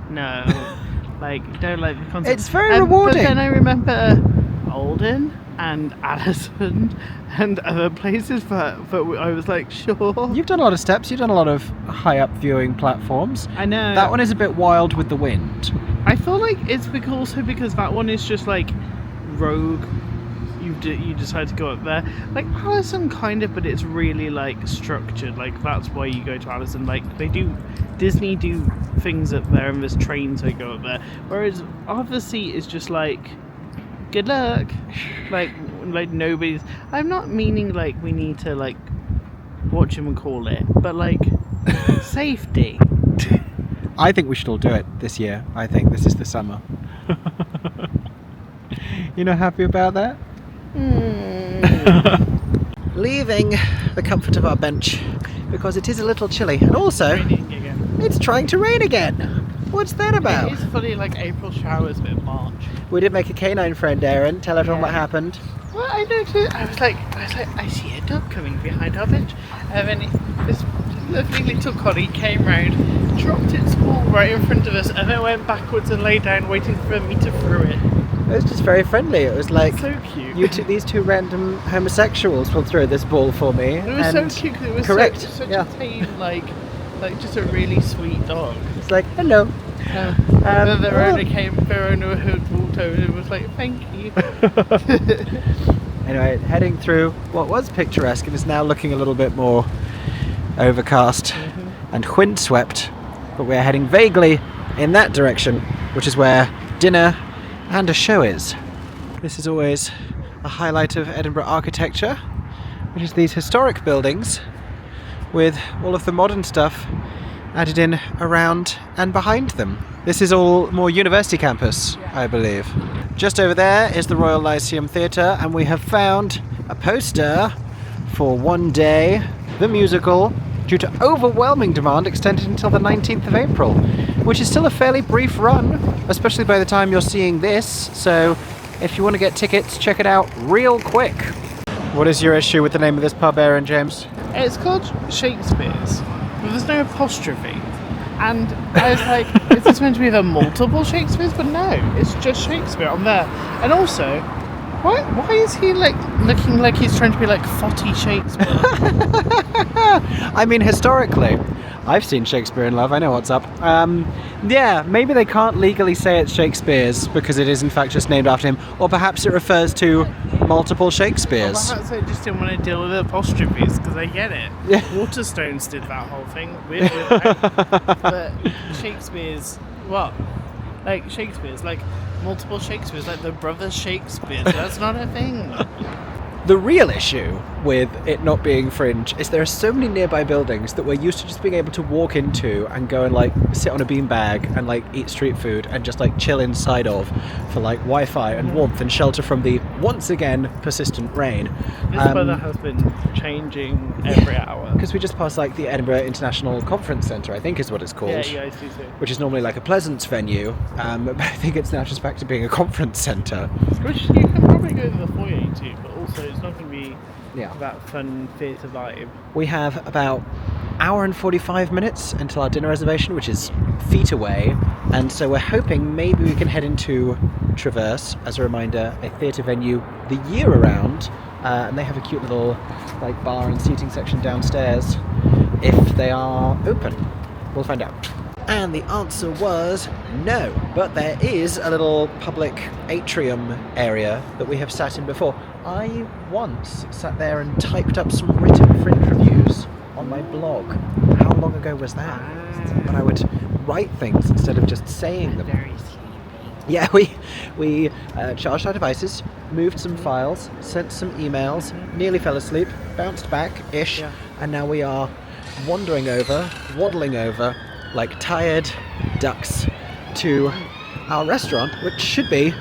no. Like, don't like the concept. It's very rewarding. But then I remember Oldham and Addison and other places, but I was like, sure. You've done a lot of steps, you've done a lot of high-up viewing platforms. I know. That one is a bit wild with the wind. I feel like it's also because that one is just like rogue. You decide to go up there. Like Allison kind of, but it's really like structured. Like that's why you go to Allison. Like Disney do things up there, and there's trains that go up there. Whereas Arthur's Seat is just like, good luck. Like nobody's. I'm not meaning like we need to like watch him and call it, but like safety. I think we should all do it this year. I think this is the summer. You not happy about that? Leaving the comfort of our bench because it is a little chilly, and also Raining again. it's trying to rain again. What's that about? It's funny, like April showers, but in March. We did make a canine friend, Aaron. Tell everyone what happened. Well, I noticed. I was like, I see a dog coming behind our bench, and then this lovely little collie came round, dropped its ball right in front of us, and then went backwards and lay down, waiting for me to throw it. It was just very friendly. It was like, So cute. these two random homosexuals will throw this ball for me. It was so cute. 'Cause it was correct. such Yeah. a tame, like just a really sweet dog. It's like, hello. And then their owner had walked over and was like, thank you. Anyway, heading through what was picturesque and is now looking a little bit more overcast and windswept, but we're heading vaguely in that direction, which is where dinner and a show is. This is always a highlight of Edinburgh architecture, which is these historic buildings with all of the modern stuff added in around and behind them. This is all more university campus, I believe. Just over there is the Royal Lyceum Theatre, and we have found a poster for One Day, the musical, due to overwhelming demand, extended until the 19th of April, which is still a fairly brief run, especially by the time you're seeing this, so if you want to get tickets, check it out real quick. What is your issue with the name of this pub, Aaron James? It's called Shakespeare's, but there's no apostrophe. And I was like, is this meant to be the multiple Shakespeares? But no, it's just Shakespeare on there. And also, why is he like looking like he's trying to be like Fotty Shakespeare? I mean, historically, I've seen Shakespeare in Love, I know what's up. Yeah, maybe they can't legally say it's Shakespeare's because it is in fact just named after him, or perhaps it refers to multiple Shakespeares. Well, perhaps I just didn't want to deal with apostrophes because I get it. Yeah. Waterstones did that whole thing. Weird, but Shakespeare's, what? Like Shakespeare's, like multiple Shakespeares, like the brothers Shakespeare. That's not a thing. The real issue with it not being fringe is there are so many nearby buildings that we're used to just being able to walk into and go and like sit on a beanbag and like eat street food and just like chill inside of for like Wi-Fi and warmth and shelter from the once again persistent rain. This weather has been changing every hour. Because we just passed like the Edinburgh International Conference Centre, I think is what it's called. Yeah, you guys do too. Which is normally like a Pleasance venue, but I think it's now just back to being a conference centre. Which you can probably go to the foyer too, but also it's not going to be Yeah. that fun theatre vibe. We have about hour and 45 minutes until our dinner reservation, which is feet away, and so we're hoping maybe we can head into Traverse, as a reminder, a theatre venue the year around, and they have a cute little like bar and seating section downstairs if they are open. We'll find out. And the answer was no, but there is a little public atrium area that we have sat in before. I once sat there and typed up some written fringe reviews on my blog. How long ago was that? But I would write things instead of just saying them. Very sleepy. Yeah, we charged our devices, moved some files, sent some emails, nearly fell asleep, bounced back-ish, Yeah. and now we are waddling over, like tired ducks to our restaurant, which should be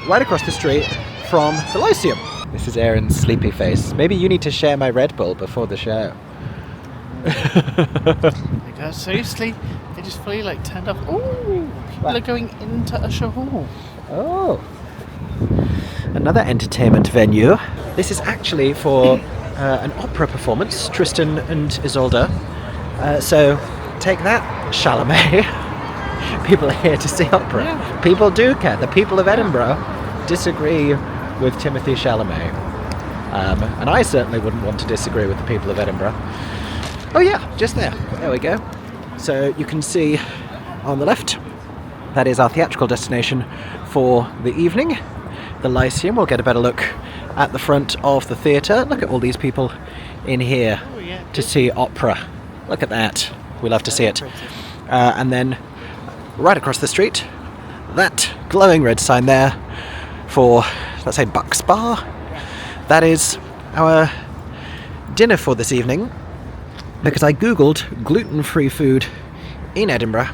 right across the street from the Lyceum. This is Aaron's sleepy face. Maybe you need to share my Red Bull before the show. I got so sleepy. They just fully like turned off. Ooh, people are going into Usher Hall. Oh, another entertainment venue. This is actually for an opera performance, Tristan and Isolde. So take that, Chalamet. People are here to see opera. Yeah. People do care. The people of Edinburgh disagree with Timothy Chalamet. And I certainly wouldn't want to disagree with the people of Edinburgh. Oh yeah, just there. There we go. So you can see on the left, that is our theatrical destination for the evening. The Lyceum. We'll get a better look at the front of the theatre. Look at all these people in here to see opera. Look at that. We love to see it. And then right across the street, that glowing red sign there for, let's say, Bucks Bar. That is our dinner for this evening, because I googled gluten-free food in Edinburgh,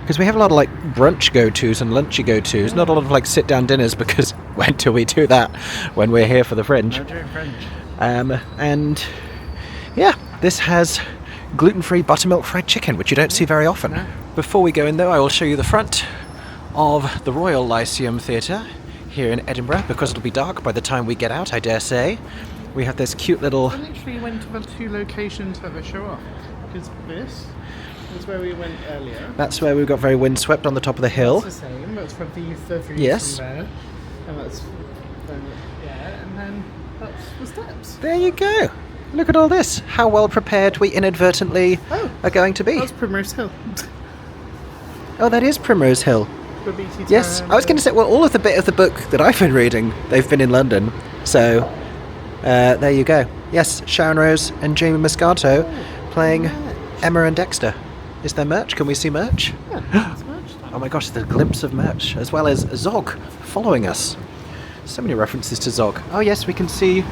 because we have a lot of like brunch go-tos and lunchy go-tos, not a lot of like sit-down dinners, because when do we do that when we're here for the Fringe? And yeah, this has gluten-free buttermilk fried chicken, which you don't see very often. No. Before we go in though, I will show you the front of the Royal Lyceum Theatre here in Edinburgh, because it'll be dark by the time we get out, I dare say. We have this cute little... I literally went to the two locations that they show off, because this is where we went earlier. That's where we got very windswept on the top of the hill. That's the same, that's from the view Yes. from there. And that's and then that's the steps. There you go. Look at all this. How well prepared we inadvertently are going to be. That's Primrose Hill. Oh, that is Primrose Hill. The BT Yes, Tower I was going to say, well, all of the bit of the book that I've been reading, they've been in London. So, there you go. Yes, Sharon Rose and Jamie Muscato playing Emma and Dexter. Is there merch? Can we see merch? Yeah, it's merch time. Oh my gosh, there's a glimpse of merch, as well as Zog following us. So many references to Zog. Oh yes, we can see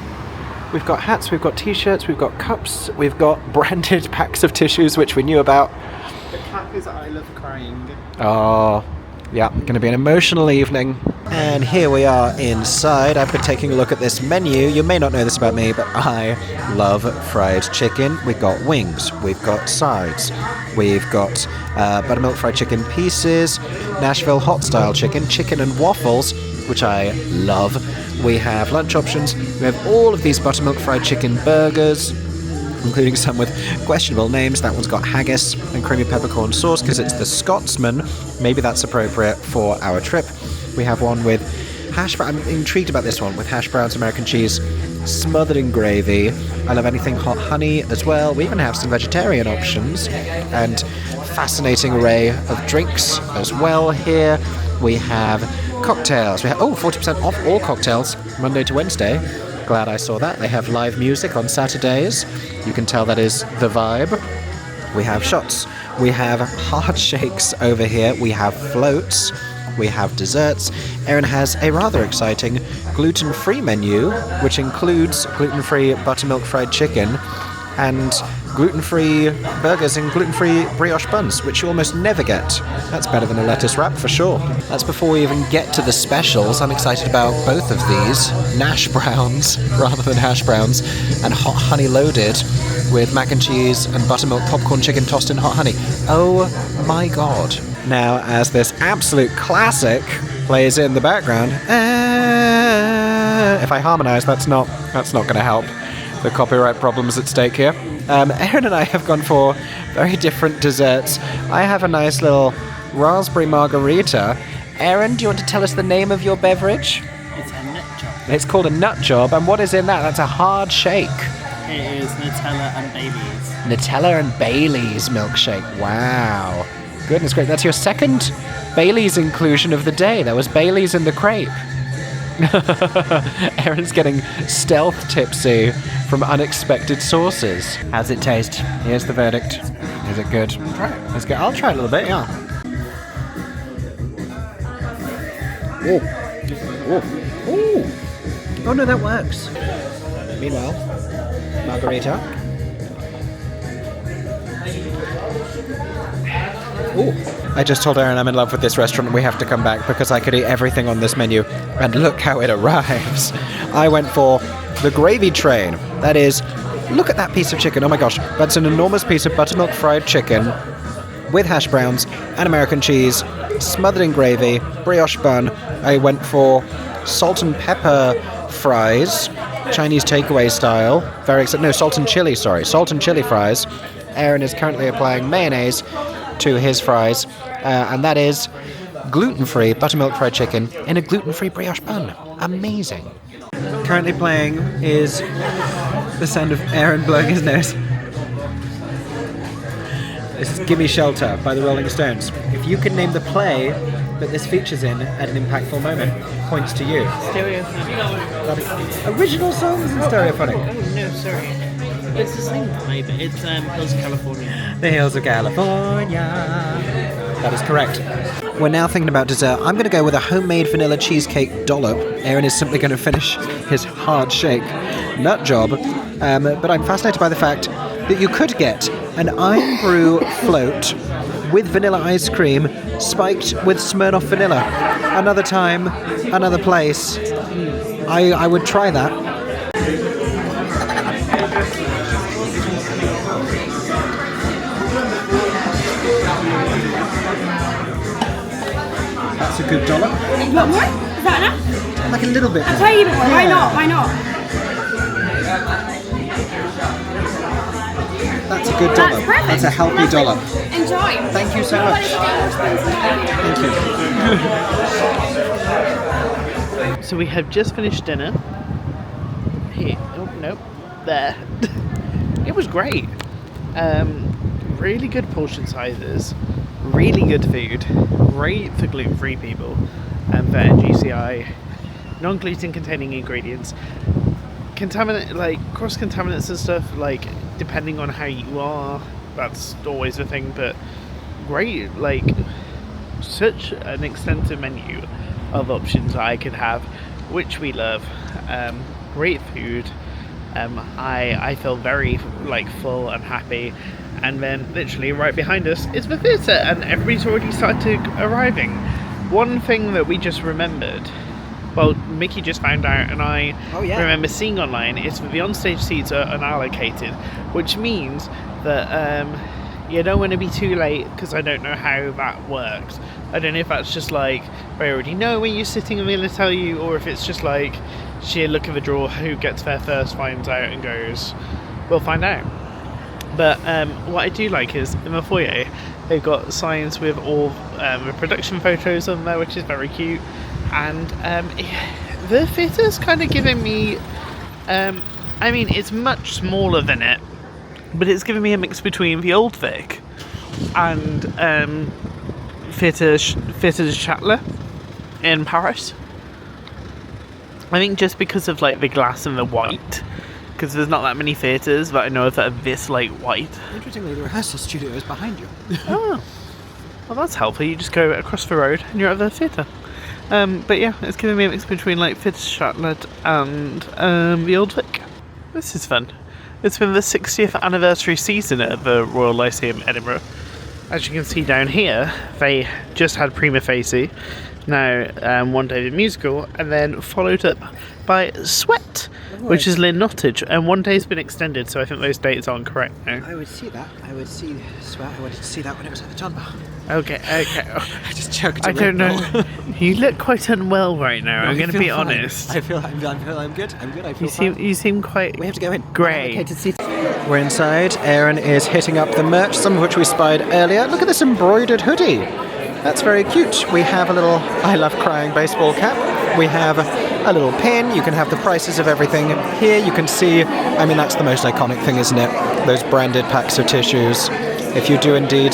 we've got hats, we've got t-shirts, we've got cups, we've got branded packs of tissues, which we knew about. The cap is I love crying. Oh, yeah, going to be an emotional evening. And here we are inside. I've been taking a look at this menu. You may not know this about me, but I love fried chicken. We've got wings, we've got sides, we've got buttermilk fried chicken pieces, Nashville hot style chicken, chicken and waffles, which I love. We have lunch options. We have all of these buttermilk fried chicken burgers, including some with questionable names. That one's got haggis and creamy peppercorn sauce because it's the Scotsman. Maybe that's appropriate for our trip. We have one with hash brown. I'm intrigued about this one, with hash browns, American cheese, smothered in gravy. I love anything hot honey as well. We even have some vegetarian options and fascinating array of drinks as well here. We have cocktails. We have 40% off all cocktails Monday to Wednesday. Glad I saw that. They have live music on Saturdays. You can tell that is the vibe. We have shots. We have hard shakes over here. We have floats. We have desserts. Erin has a rather exciting gluten-free menu, which includes gluten-free buttermilk fried chicken and gluten-free burgers and gluten-free brioche buns, which you almost never get. That's better than a lettuce wrap for sure. That's before we even get to the specials. I'm excited about both of these. Nash browns, rather than hash browns, and hot honey loaded with mac and cheese and buttermilk popcorn chicken tossed in hot honey. Oh my god. Now, as this absolute classic plays in the background, if I harmonise, that's not going to help. The copyright problems at stake here. Erin and I have gone for very different desserts. I have a nice little raspberry margarita. Erin, do you want to tell us the name of your beverage? It's a nut job. It's called a nut job, and what is in that? That's a hard shake. It is Nutella and Baileys. Nutella and Baileys milkshake. Wow. Goodness great. That's your second Baileys inclusion of the day. There was Baileys in the crepe. Erin's getting stealth tipsy from unexpected sources. How's it taste? Here's the verdict. Is it good? Try it. Let's go. I'll try a little bit, yeah. Oh no, that works. Meanwhile, margarita. I just told Erin I'm in love with this restaurant and we have to come back because I could eat everything on this menu. And look how it arrives. I went for the gravy train. That is, look at that piece of chicken. Oh my gosh, that's an enormous piece of buttermilk fried chicken with hash browns and American cheese, smothered in gravy, brioche bun, I went for salt and pepper fries, Chinese takeaway style. Very excited. No, salt and chili fries. Aaron is currently applying mayonnaise to his fries, and that is gluten-free buttermilk fried chicken in a gluten-free brioche bun. Amazing. Currently playing is the sound of Aaron blowing his nose. This is Gimme Shelter by the Rolling Stones. If you can name the play that this features in at an impactful moment, points to you. Stereophonic. Original songs in Stereophonic. Oh no, sorry. It's the same play, but it's Hills of California. The Hills of California. That is correct. We're now thinking about dessert. I'm going to go with a homemade vanilla cheesecake dollop. Aaron is simply going to finish his hard shake nut job. But I'm fascinated by the fact that you could get an iron brew float with vanilla ice cream spiked with Smirnoff vanilla. Another time, another place. I would try that. That's a good dollop. You want more? Is that enough? Like a little bit. I'll tell you more. Why not? Why not? That's a good dollop. Perfect. That's a healthy Lovely. dollop. Enjoy. Thank you so much. Thank you. So we have just finished dinner. Here. Oh, nope. There. It was great. Really good portion sizes. Really good food. Great for gluten-free people. And for GCI. Non-gluten containing ingredients. Cross-contaminants and stuff, depending on how you are, that's always a thing, but great, such an extensive menu of options I could have, which we love. Great food. I feel very full and happy, and then literally right behind us is the theatre, and everybody's already started arriving. One thing that we just remembered, well, Mickey just found out, and I remember seeing online, is that the onstage seats are unallocated, which means that you don't want to be too late, because I don't know how that works. I don't know if that's just they already know where you're sitting and they're going to tell you, or if it's just sheer look of the draw, who gets there first finds out and goes, we'll find out. But what I do like is, in the foyer, they've got signs with all the production photos on there, which is very cute. And the theatre's kind of giving me, it's much smaller than it, but it's giving me a mix between the Old Vic and Theatre Châtelet in Paris. I think just because of the glass and the white, because there's not that many theatres that I know of that are this white. Interestingly, the rehearsal studio is behind you. Oh, well, that's helpful. You just go across the road and you're at the theatre. But yeah, it's giving me a mix between Theatre Châtelet and the Old Vic. This is fun. It's been the 60th anniversary season at the Royal Lyceum Edinburgh. As you can see down here, they just had Prima Facie, now One Day the Musical, and then followed up by Sweat, which is Lynn Nottage, and One Day's been extended, so I think those dates aren't correct now. I would see that. I would see Sweat. I wanted to see that when it was at the John Bar. Okay. I just choked. I don't know. You look quite unwell right now. I'm going to be honest. I feel I'm good. I'm good. I feel fine. You seem quite. We have to go in. Grey. We're inside. Aaron is hitting up the merch, some of which we spied earlier. Look at this embroidered hoodie. That's very cute. We have a little I Love Crying baseball cap. We have a little pin. You can have the prices of everything here. You can see, that's the most iconic thing, isn't it? Those branded packs of tissues. If you do indeed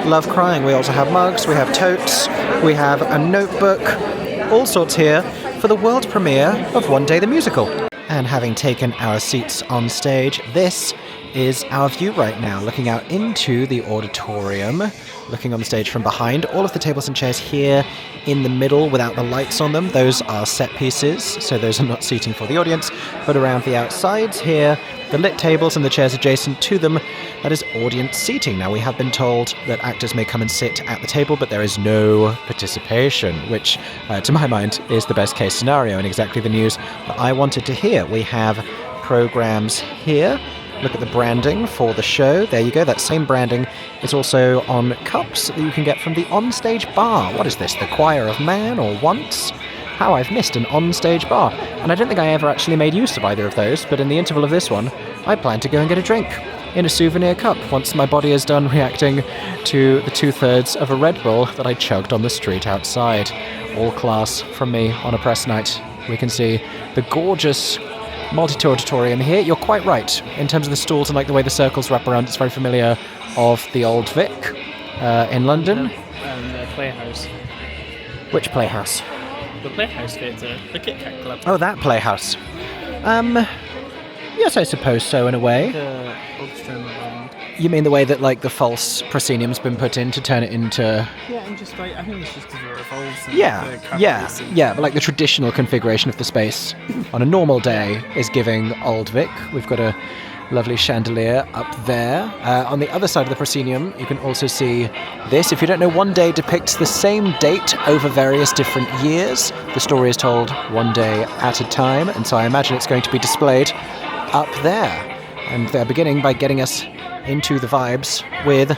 love crying. We also have mugs, we have totes, we have a notebook, all sorts here for the world premiere of One Day the Musical. And having taken our seats on stage, this is our view right now, looking out into the auditorium, looking on the stage from behind. All of the tables and chairs here in the middle without the lights on them, those are set pieces, so those are not seating for the audience, but around the outsides here, the lit tables and the chairs adjacent to them, that is audience seating. Now, we have been told that actors may come and sit at the table, but there is no participation, which, to my mind, is the best case scenario and exactly the news that I wanted to hear. We have programs here. Look at the branding for the show. There you go. That same branding is also on cups that you can get from the onstage bar. What is this? The Choir of Man or Once? how I've missed an on-stage bar. And I don't think I ever actually made use of either of those, but in the interval of this one, I plan to go and get a drink in a souvenir cup once my body is done reacting to the 2/3 of a Red Bull that I chugged on the street outside. All class from me on a press night. We can see the gorgeous multi-tour auditorium here. You're quite right in terms of the stalls and like the way the circles wrap around. It's very familiar of the Old Vic in London. The Playhouse. Which playhouse? The Playhouse Theatre, the Kit Kat Club. Oh, that playhouse. Yes, I suppose so in a way. The orchestra. You mean the way that like the false proscenium's been put in to turn it into... Yeah, and just like, I think it's just because it revolves. And Yeah, but like the traditional configuration of the space on a normal day is giving Old Vic. We've got a lovely chandelier up there. On the other side of the proscenium, you can also see this. If you don't know, One Day depicts the same date over various different years. The story is told one day at a time, and so I imagine it's going to be displayed up there. And they're beginning by getting us into the vibes with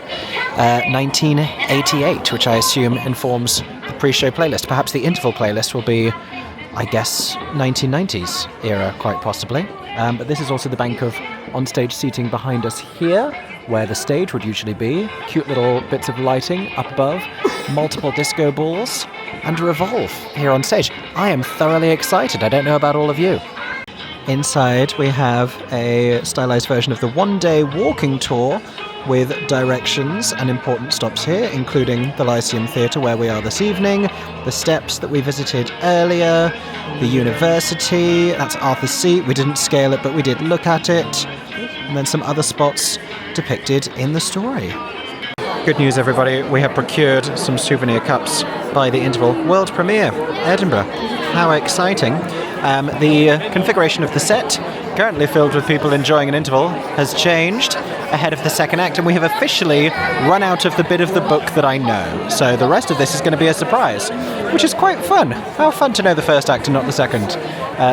1988, which I assume informs the pre-show playlist. Perhaps the interval playlist will be, I guess, 1990s era, quite possibly. But this is also the bank of on-stage seating behind us here, where the stage would usually be. Cute little bits of lighting up above, multiple disco balls, and a revolve here on stage. I am thoroughly excited. I don't know about all of you. Inside we have a stylized version of the one-day walking tour with directions and important stops here, including the Lyceum Theatre where we are this evening, the steps that we visited earlier, the university, that's Arthur's Seat, we didn't scale it but we did look at it, and then some other spots depicted in the story. Good news everybody, we have procured some souvenir cups by the interval world premiere, Edinburgh. How exciting. The configuration of the set, currently filled with people enjoying an interval, has changed ahead of the second act, and we have officially run out of the bit of the book that I know. So the rest of this is going to be a surprise, which is quite fun. How fun to know the first act and not the second.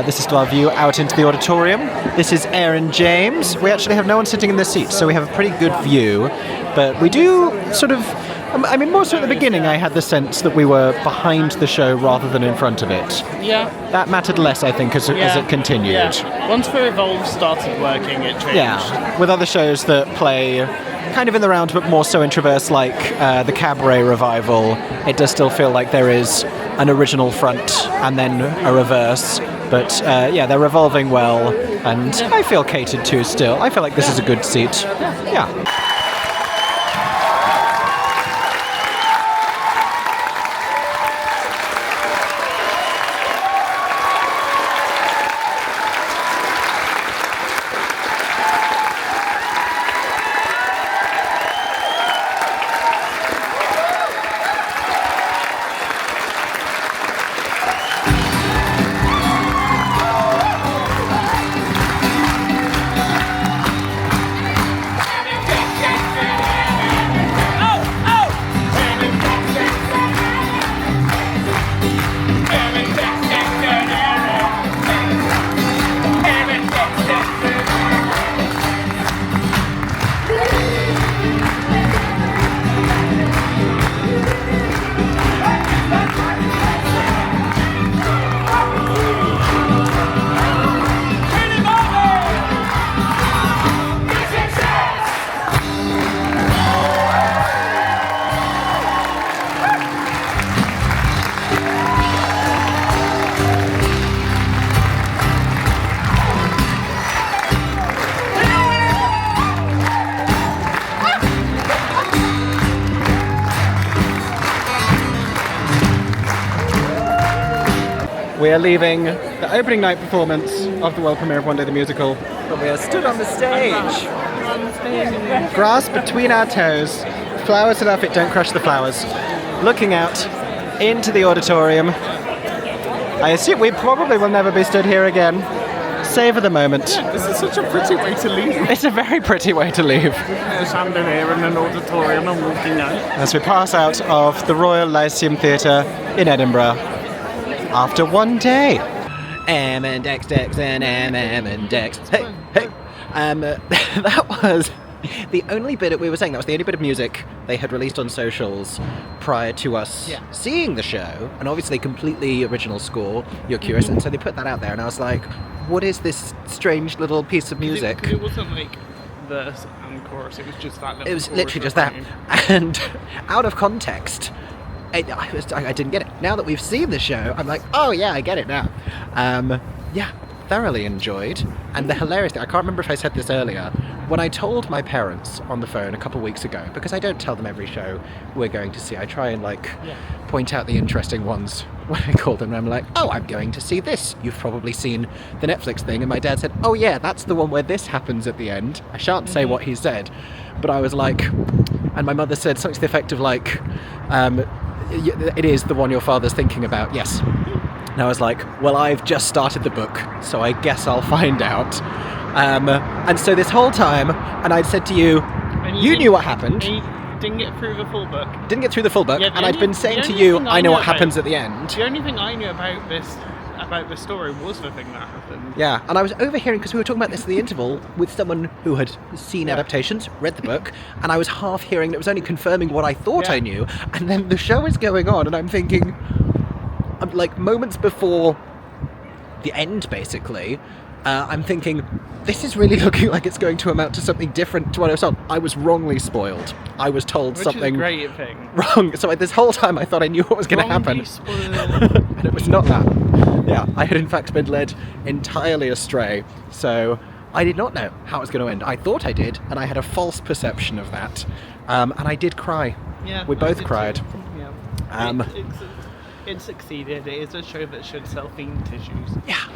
This is still our view out into the auditorium. This is Aaron James. We actually have no one sitting in the seats, so we have a pretty good view, but we do sort of... I mean, more so at the beginning, I had the sense that we were behind the show rather than in front of it. Yeah. That mattered less, I think, as it continued. Yeah. Once the Revolve started working, it changed. Yeah. With other shows that play kind of in the round, but more so in Traverse, like the Cabaret revival, it does still feel like there is an original front and then a reverse. But they're revolving well, and I feel catered to still. I feel like this is a good seat. Yeah. We are leaving the opening night performance of the world premiere of One Day the Musical, but we are stood on the stage. Grass between our toes, flowers at our feet, don't crush the flowers. Looking out into the auditorium. I assume we probably will never be stood here again. Savour the moment. This is such a pretty way to leave. It's a very pretty way to leave. A chandelier in an auditorium and walking out. As we pass out of the Royal Lyceum Theatre in Edinburgh after one day. Em and Dex, Dex and Em and Dex. Hey, hey. That was The only bit, we were saying that was the only bit of music they had released on socials prior to us seeing the show, and obviously completely original score, You're Curious, and so they put that out there, and I was like, what is this strange little piece of music? It wasn't like verse and chorus, it was just that little It was chorus literally just that. And out of context, I didn't get it. Now that we've seen the show, I'm like, oh yeah, I get it now. Yeah, thoroughly enjoyed. And the hilarious thing, I can't remember if I said this earlier, when I told my parents on the phone a couple of weeks ago, because I don't tell them every show we're going to see, I try and point out the interesting ones when I call them, and I'm like, oh, I'm going to see this. You've probably seen the Netflix thing. And my dad said, oh yeah, that's the one where this happens at the end. I shan't say what he said, but I was like, and my mother said something to the effect of like, it is the one your father's thinking about, yes. And I was like, well, I've just started the book, so I guess I'll find out. And so this whole time, and I'd said to you, you knew what happened. And you didn't get through the full book. Didn't get through the full book, Yeah, and I'd been saying to you, I know what happens at the end. The only thing I knew about the story was the thing that happened. Yeah, and I was overhearing, because we were talking about this in the interval, with someone who had seen adaptations, read the book, and I was half hearing, and it was only confirming what I thought I knew, and then the show is going on, and I'm thinking, like, moments before the end, basically, I'm thinking, this is really looking like it's going to amount to something different to what I was told. I was wrongly spoiled. I was told something Which is a great thing. wrong. So this whole time I thought I knew what was going to happen. And it was not that. Yeah, I had in fact been led entirely astray. So I did not know how it was going to end. I thought I did, and I had a false perception of that. And I did cry. Yeah, we both cried. Yeah. It succeeded. It is a show that should sell themed tissues. Yeah.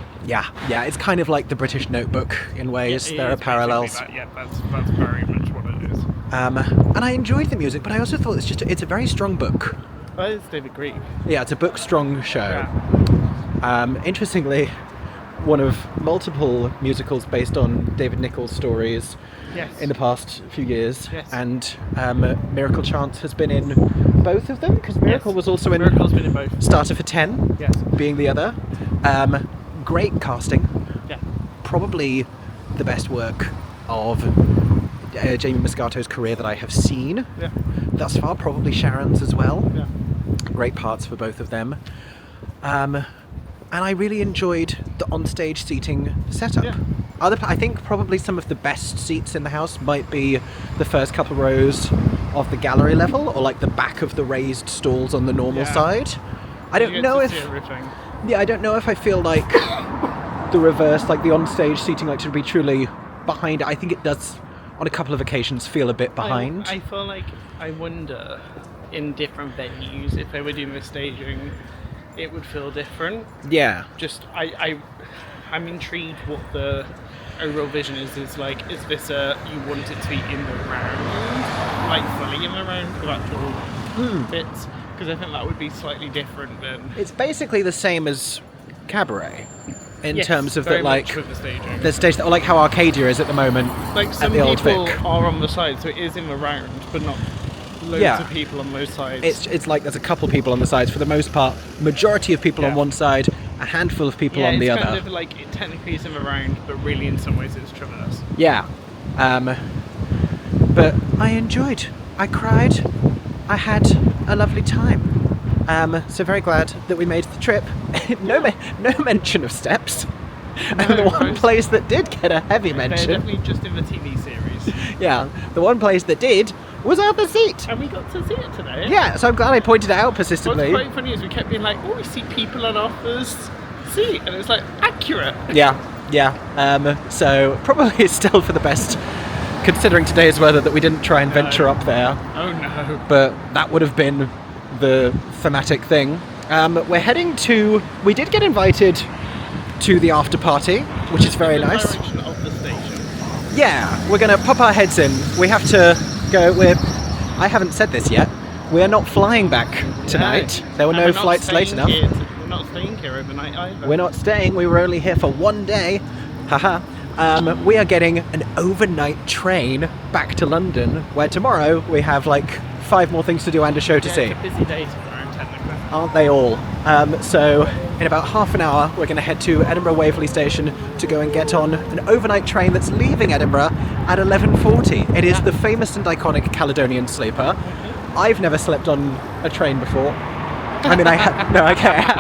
It's kind of like the British Notebook in ways. There are parallels. That's very much what it is. And I enjoyed the music, but I also thought it's a very strong book. Well, it's David Grieve. Yeah, it's a book-strong show. Yeah. Interestingly, one of multiple musicals based on David Nicholls' stories in the past few years. Yes. And Miracle Chance has been in both of them, because Miracle was also in Miracle's been in both. Starter for 10, Yes. being the other. Great casting. Yeah. Probably the best work of Jamie Muscato's career that I have seen thus far. Probably Sharon's as well. Yeah. Great parts for both of them. And I really enjoyed the onstage seating setup. Yeah. I think probably some of the best seats in the house might be the first couple rows of the gallery level, or like the back of the raised stalls on the normal side. I don't know if I don't know if I feel like the reverse, like the onstage seating, like to be truly behind it. I think it does on a couple of occasions feel a bit behind. I feel like, I wonder in different venues if they were doing the staging, it would feel different. Yeah. Just I'm intrigued what the overall vision is like, is this you want it to be in the round, like fully in the round with actual bits? Because I think that would be slightly different than... It's basically the same as Cabaret in Yes, terms of very that, like much with the staging. the stage, or like how Arcadia is at the moment. Like some at the Old people Vic. are on the side, so it is in the round, but not loads of people on those sides. It's like there's a couple people on the sides for the most part. Majority of people on one side, a handful of people on the other. Yeah, it's kind of like, it technically is in the round, but really in some ways it's traverse. Yeah. But I enjoyed. I cried. I had a lovely time. So very glad that we made the trip. no mention of steps. And the one place that did get a heavy mention... They're definitely just in the TV series. Yeah, the one place that did was Arthur's Seat. And we got to see it today. Yeah, so I'm glad I pointed it out persistently. What's quite funny is we kept being like, oh, we see people on Arthur's Seat. And it was like, accurate. Yeah. So probably still for the best, considering today's weather, that we didn't try and venture up there. Oh no. But that would have been the thematic thing. We're heading to... We did get invited to the after party, which is very nice. In the direction of the station. Yeah, we're going to pop our heads in. We have to go... I haven't said this yet. We are not flying back tonight. There were no flights late enough. We're not staying here overnight either. We're not staying. We were only here for one day. Haha. We are getting an overnight train back to London, where tomorrow we have like 5 more things to do and a show to see. It's a busy day tomorrow, technically. Aren't they all? So in about half an hour, we're going to head to Edinburgh Waverley Station to go and get on an overnight train that's leaving Edinburgh at 11:40. It is the famous and iconic Caledonian Sleeper. I've never slept on a train before. I mean, I have. No, okay, I have.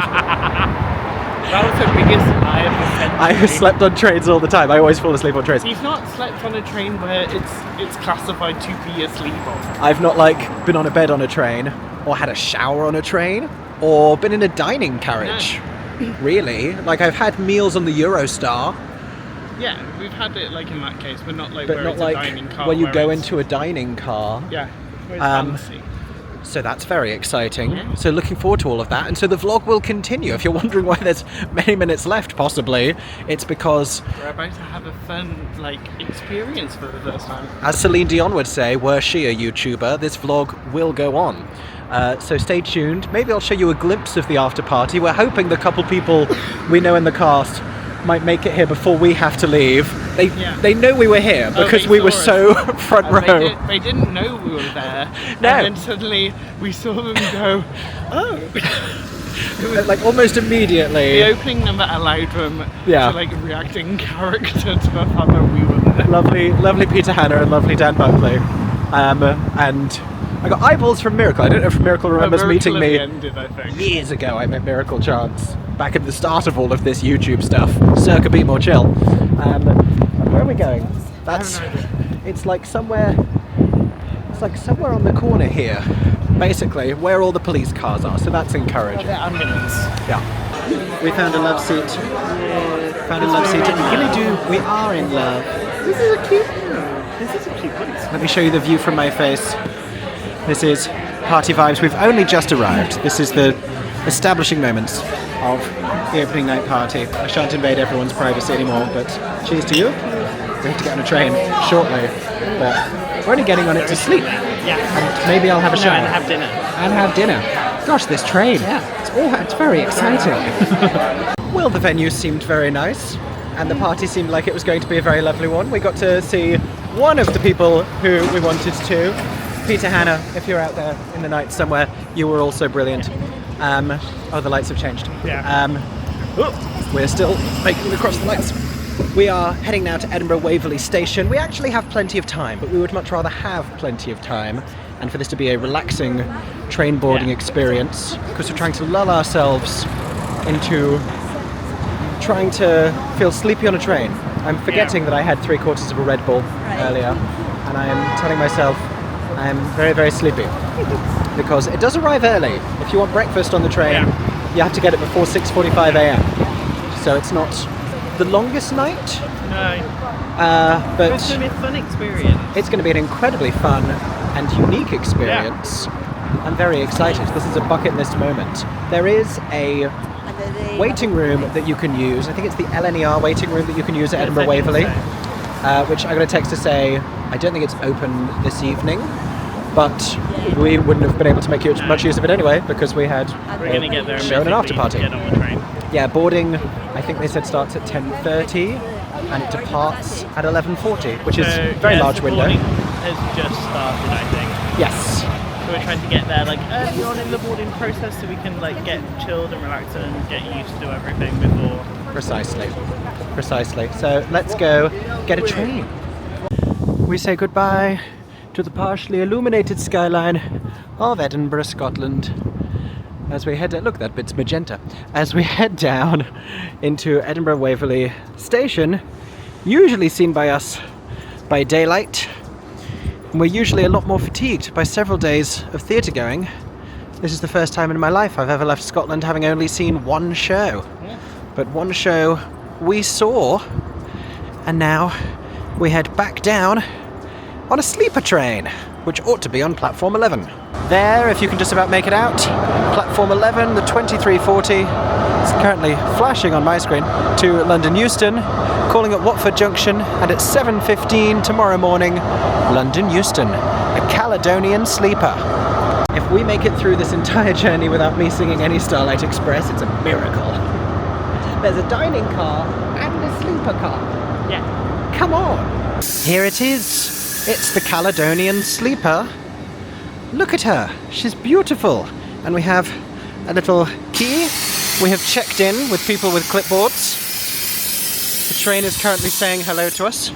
That was the biggest lie of the century. I have slept on trains all the time. I always fall asleep on trains. You've not slept on a train where it's classified to be a sleep off. I've not been on a bed on a train, or had a shower on a train, or been in a dining carriage. No. Really? I've had meals on the Eurostar. Yeah, we've had it in that case, but not but where not it's a dining car. where you go into a dining car. Yeah, where it's fancy. So that's very exciting. Yeah. So looking forward to all of that. And so the vlog will continue. If you're wondering why there's many minutes left, possibly, it's because we're about to have a fun, experience for the first time. As Celine Dion would say, were she a YouTuber, this vlog will go on. So stay tuned. Maybe I'll show you a glimpse of the after party. We're hoping the couple people we know in the cast might make it here before we have to leave. They know we were here because we were so front row. They didn't know we were there. No. And then suddenly we saw them go, oh. Almost immediately. The opening number allowed them to react in character to the fact that we were there. Lovely Peter Hanna and lovely Dan Buckley. And I got eyeballs from Miracle. I don't know if Miracle remembers meeting me years ago. I met Miracle Chance back at the start of all of this YouTube stuff. Circa Be More Chill. Where are we going? It's somewhere on the corner here, basically, where all the police cars are. So that's encouraging. The ambulance. Yeah. We found a love seat. Found a love seat at the Gilly Do. We are in love. This is a cute place. Let me show you the view from my face. This is party vibes. We've only just arrived. This is the establishing moments of the opening night party. I shan't invade everyone's privacy anymore, but cheers to you. We have to get on a train shortly, but we're only getting on it to sleep. Yeah. And maybe I'll have a shower. And have dinner. And have dinner. Gosh, this train. Yeah. It's very exciting. Well, the venue seemed very nice, and the party seemed like it was going to be a very lovely one. We got to see one of the people who we wanted to. Peter Hanna, if you're out there in the night somewhere, you were also brilliant. The lights have changed. Yeah. We're still making across the lights. We are heading now to Edinburgh Waverley Station. We actually have plenty of time, but we would much rather have plenty of time and for this to be a relaxing train boarding experience, because we're trying to lull ourselves into trying to feel sleepy on a train. I'm forgetting that I had 3/4 of a Red Bull earlier, and I am telling myself I am very, very sleepy because it does arrive early. If you want breakfast on the train, you have to get it before 6:45 a.m. So it's not the longest night. No. But it's going to be a fun experience. It's going to be an incredibly fun and unique experience. I'm very excited. This is a bucket list moment. There is a waiting room that you can use. I think it's the LNER waiting room that you can use at Edinburgh Waverley, which I got a text to say I don't think it's open this evening, but we wouldn't have been able to make much use of it anyway because we had shown an after party. Get on the train. Yeah, boarding I think they said starts at 10:30 and it departs at 11:40, which is a very large window. Boarding has just started, I think. Yes. So we're trying to get there early on in the boarding process so we can get chilled and relaxed and get used to everything before. Precisely. So let's go get a train. We say goodbye to the partially illuminated skyline of Edinburgh, Scotland. As we head, look, that bit's magenta. As we head down into Edinburgh Waverley Station, usually seen by us by daylight, and we're usually a lot more fatigued by several days of theatre going. This is the first time in my life I've ever left Scotland having only seen one show. But one show we saw, and now we head back down on a sleeper train, which ought to be on platform 11. There, if you can just about make it out, platform 11, the 2340, it's currently flashing on my screen, to London Euston, calling at Watford Junction, and at 7:15 tomorrow morning, London Euston, a Caledonian Sleeper. If we make it through this entire journey without me singing any Starlight Express, it's a miracle. There's a dining car and a sleeper car. Yeah. Come on. Here it is. It's the Caledonian Sleeper. Look at her. She's beautiful. And we have a little key We have checked in with people with clipboards. The train is currently saying hello to us.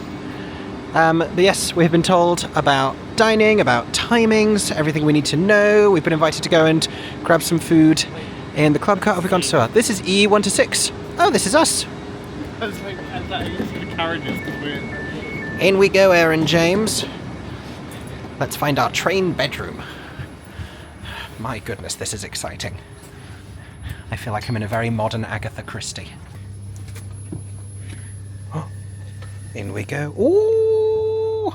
But yes, we have been told about dining, about timings, everything we need to know. We've been invited to go and grab some food in the club car. Have we gone to this is E1 to 6. Oh, this is us. That's like, and that is the carriages that we're in. In we go, Aaron James. Let's find our train bedroom. My goodness, this is exciting. I feel like I'm in a very modern Agatha Christie. Oh, in we go. Ooh!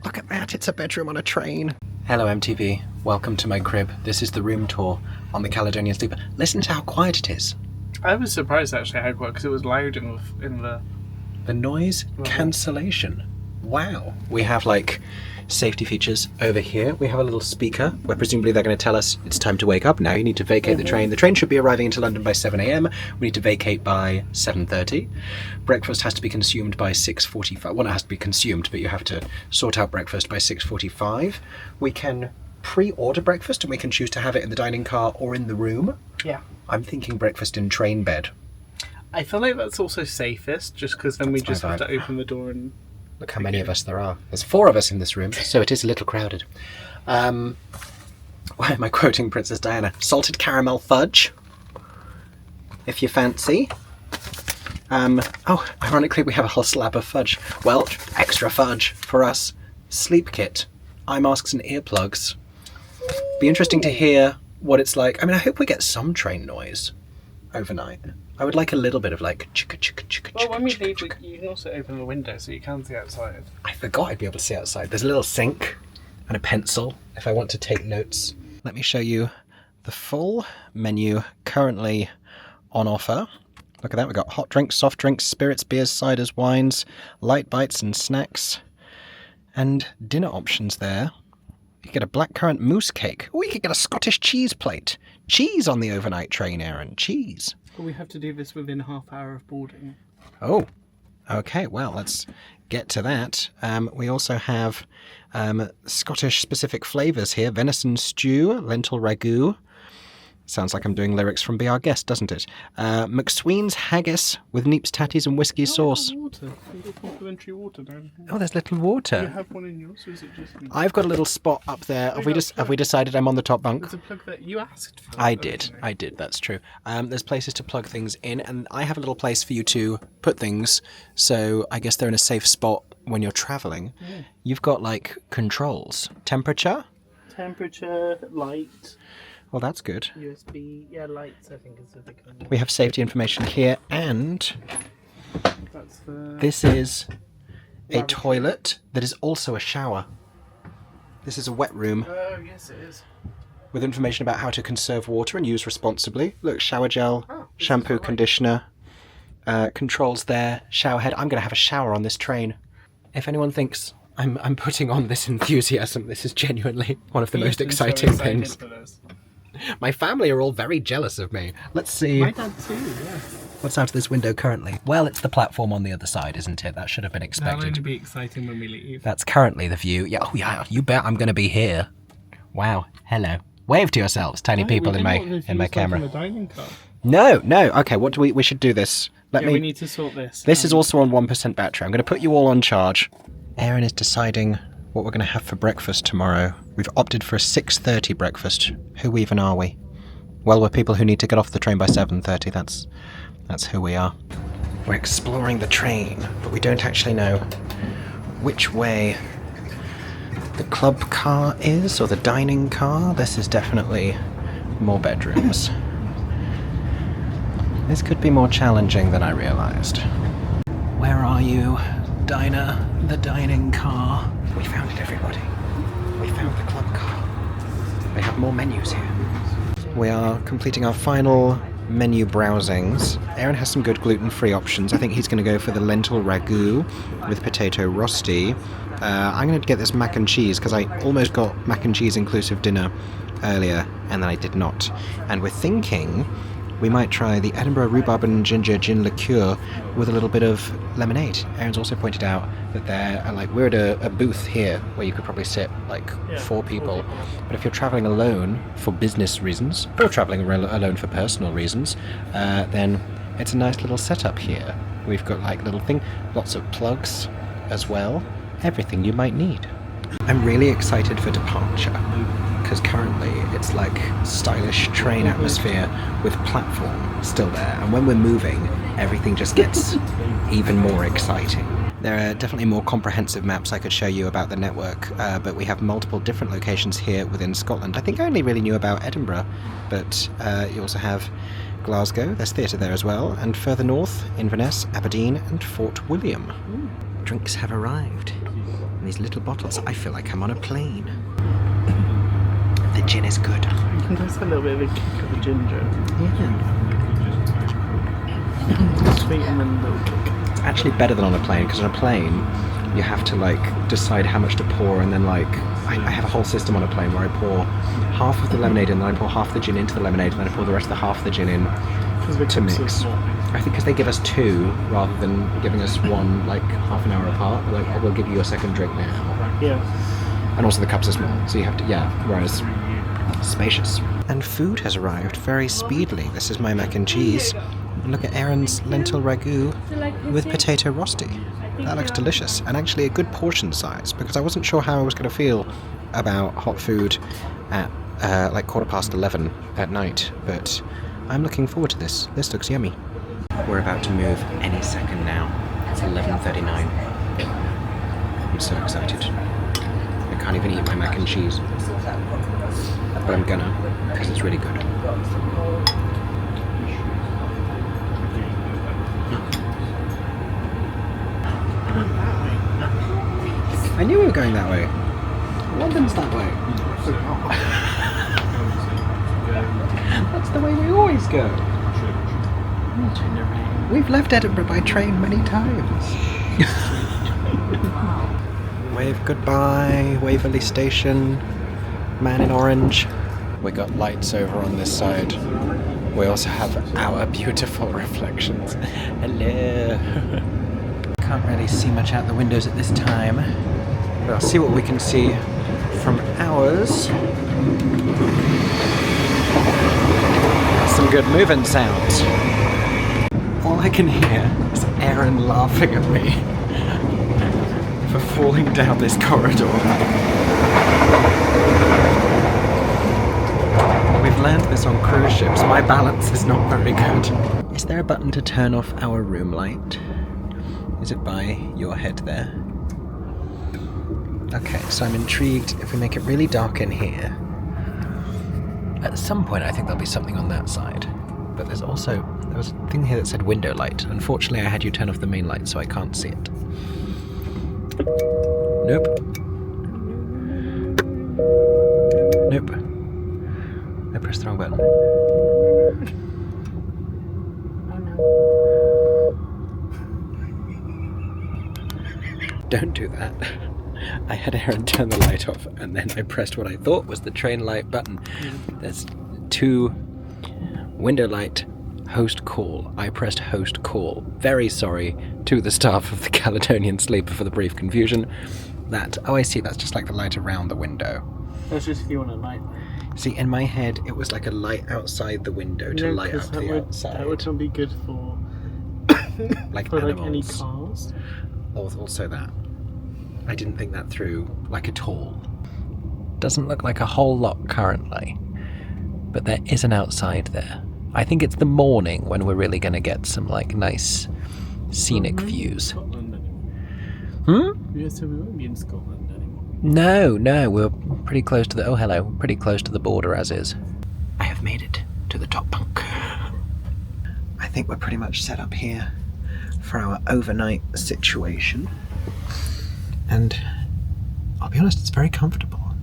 Look at that, it's a bedroom on a train. Hello MTV, welcome to my crib. This is the room tour on the Caledonian Sleeper. Listen to how quiet it is. I was surprised actually how quiet, because it was loud in the... The noise cancellation. Wow. We have like safety features over here. We have a little speaker where presumably they're going to tell us it's time to wake up now. You need to vacate the train. The train should be arriving into London by 7 a.m. We need to vacate by 7:30. Breakfast has to be consumed by 6:45. Well, it has to be consumed, but you have to sort out breakfast by 6:45. We can pre-order breakfast and we can choose to have it in the dining car or in the room. Yeah. I'm thinking breakfast in train bed. I feel like that's also safest, just because then we just have to open the door and... Look how many of us there are. There's 4 of us in this room, so it is a little crowded. Why am I quoting Princess Diana? Salted caramel fudge, if you fancy. Oh, ironically we have a whole slab of fudge. Well, extra fudge for us. Sleep kit, eye masks and earplugs. Be interesting to hear what it's like. I mean, I hope we get some train noise overnight. I would like a little bit of like chicka chicka chicka. Well, when we leave, chicka. you can also open the window so you can see outside. I forgot I'd be able to see outside. There's a little sink and a pencil if I want to take notes. Let me show you the full menu currently on offer. Look at that, we've got hot drinks, soft drinks, spirits, beers, ciders, wines, light bites and snacks, and dinner options there. You could get a blackcurrant mousse cake. Oh, you could get a Scottish cheese plate. Cheese on the overnight train, Aaron. Cheese. But we have to do this within half hour of boarding. Oh, okay. Well, let's get to that. We also have Scottish specific flavours here. Venison stew, lentil ragout. Sounds like I'm doing lyrics from Be Our Guest, doesn't it? McSween's haggis with neeps, tatties and whiskey sauce. Water. There's complimentary water down here. Oh, there's little Do water. you have one in yours, or is it just me? I've got a little spot up there. Have we decided I'm on the top bunk? There's a plug that you asked for. I did, that's true. There's places to plug things in, and I have a little place for you to put things, so I guess they're in a safe spot when you're travelling. Yeah. You've got, like, controls. Temperature? Temperature, light, Well, that's good. USB, yeah, lights I think is the big one. We have safety information here, and That's the... this is a Lavatory. toilet that is also a shower. This is a wet room Oh, yes it is. with information about how to conserve water and use responsibly. Look, shower gel, Oh, this is shampoo, right. conditioner, controls there, shower head. I'm going to have a shower on this train. If anyone thinks I'm putting on this enthusiasm, this is genuinely one of the most He's been so exciting excited things. for this. My family are all very jealous of me. Let's see My dad too, yeah. what's out of this window currently. Well, it's the platform on the other side, isn't it? That should have been That'll expected. only be exciting when we leave. That's currently the view. Yeah, oh yeah, you bet I'm going to be here. Wow, hello. Wave to yourselves, tiny people in my camera. The dining car. No. Okay, what do we should do this. We need to sort this. This is also on 1% battery. I'm going to put you all on charge. Aaron is deciding what we're going to have for breakfast tomorrow. We've opted for a 6:30 breakfast. Who even are we? Well, we're people who need to get off the train by 7:30. That's who we are. We're exploring the train, but we don't actually know which way the club car is or the dining car. This is definitely more bedrooms. This could be more challenging than I realised. Where are you, diner? The dining car. We found it, everybody. We found the club car. We have more menus here. We are completing our final menu browsings. Aaron has some good gluten-free options. I think he's going to go for the lentil ragout with potato rosti. I'm going to get this mac and cheese because I almost got mac and cheese inclusive dinner earlier and then I did not. And we're thinking we might try the Edinburgh Rhubarb and Ginger Gin Liqueur with a little bit of lemonade. Aaron's also pointed out that there are we're at a booth here where you could probably sit 4 people. But if you're travelling alone for business reasons, or travelling alone for personal reasons, then it's a nice little setup here. We've got little thing, lots of plugs as well, everything you might need. I'm really excited for departure, because currently it's stylish train atmosphere with platform still there, and when we're moving, everything just gets even more exciting. There are definitely more comprehensive maps I could show you about the network, but we have multiple different locations here within Scotland. I think I only really knew about Edinburgh, but you also have Glasgow, there's theatre there as well, and further north, Inverness, Aberdeen, and Fort William. Drinks have arrived in these little bottles. I feel like I'm on a plane. The gin is good. You can taste a little bit of a kick of the ginger. Yeah. Sweet and then a little kick. It's actually better than on a plane, because on a plane you have to decide how much to pour, and then I have a whole system on a plane where I pour half of the lemonade and then I pour half the gin into the lemonade and then I pour the rest of the half of the gin in to mix. I think because they give us 2 rather than giving us 1 half an hour apart. We'll give you a second drink now. Yeah. And also the cups are small, so you have to, whereas spacious. And food has arrived very speedily. This is my mac and cheese. And look at Aaron's lentil ragu with potato rosti. That looks delicious, and actually a good portion size, because I wasn't sure how I was going to feel about hot food at 11:15 at night, but I'm looking forward to this. This looks yummy. We're about to move any second now. It's 11:39. I'm so excited. I can't even eat my mac and cheese, but I'm gonna, because it's really good. I knew we were going that way. London's that way. That's the way we always go. We've left Edinburgh by train many times. Wave goodbye, Waverley Station, man in orange. We got lights over on this side. We also have our beautiful reflections. Hello. Can't really see much out the windows at this time, but I'll see what we can see from ours. Some good moving sounds. All I can hear is Aaron laughing at me for falling down this corridor. We've learned this on cruise ships. My balance is not very good. Is there a button to turn off our room light? Is it by your head there? Okay, so I'm intrigued if we make it really dark in here. At some point I think there'll be something on that side. But there was a thing here that said window light. Unfortunately I had you turn off the main light so I can't see it. Nope. Nope. I pressed the wrong button. Don't do that. I had Aaron turn the light off and then I pressed what I thought was the train light button. There's 2 window light, host call. I pressed host call. Very sorry to the staff of the Caledonian Sleeper for the brief confusion. I see, that's just like the light around the window. That's just if you want a light. See, in my head it was like a light outside the window to light up the outside. That would not be good for for any cars. Also that. I didn't think that through at all. Doesn't look like a whole lot currently, but there is an outside there. I think it's the morning when we're really going to get some nice scenic views. Scotland anymore. Yeah, so we won't be in Scotland anymore. No, we're pretty close to pretty close to the border as is. I have made it to the top bunk. I think we're pretty much set up here for our overnight situation. And I'll be honest, it's very comfortable.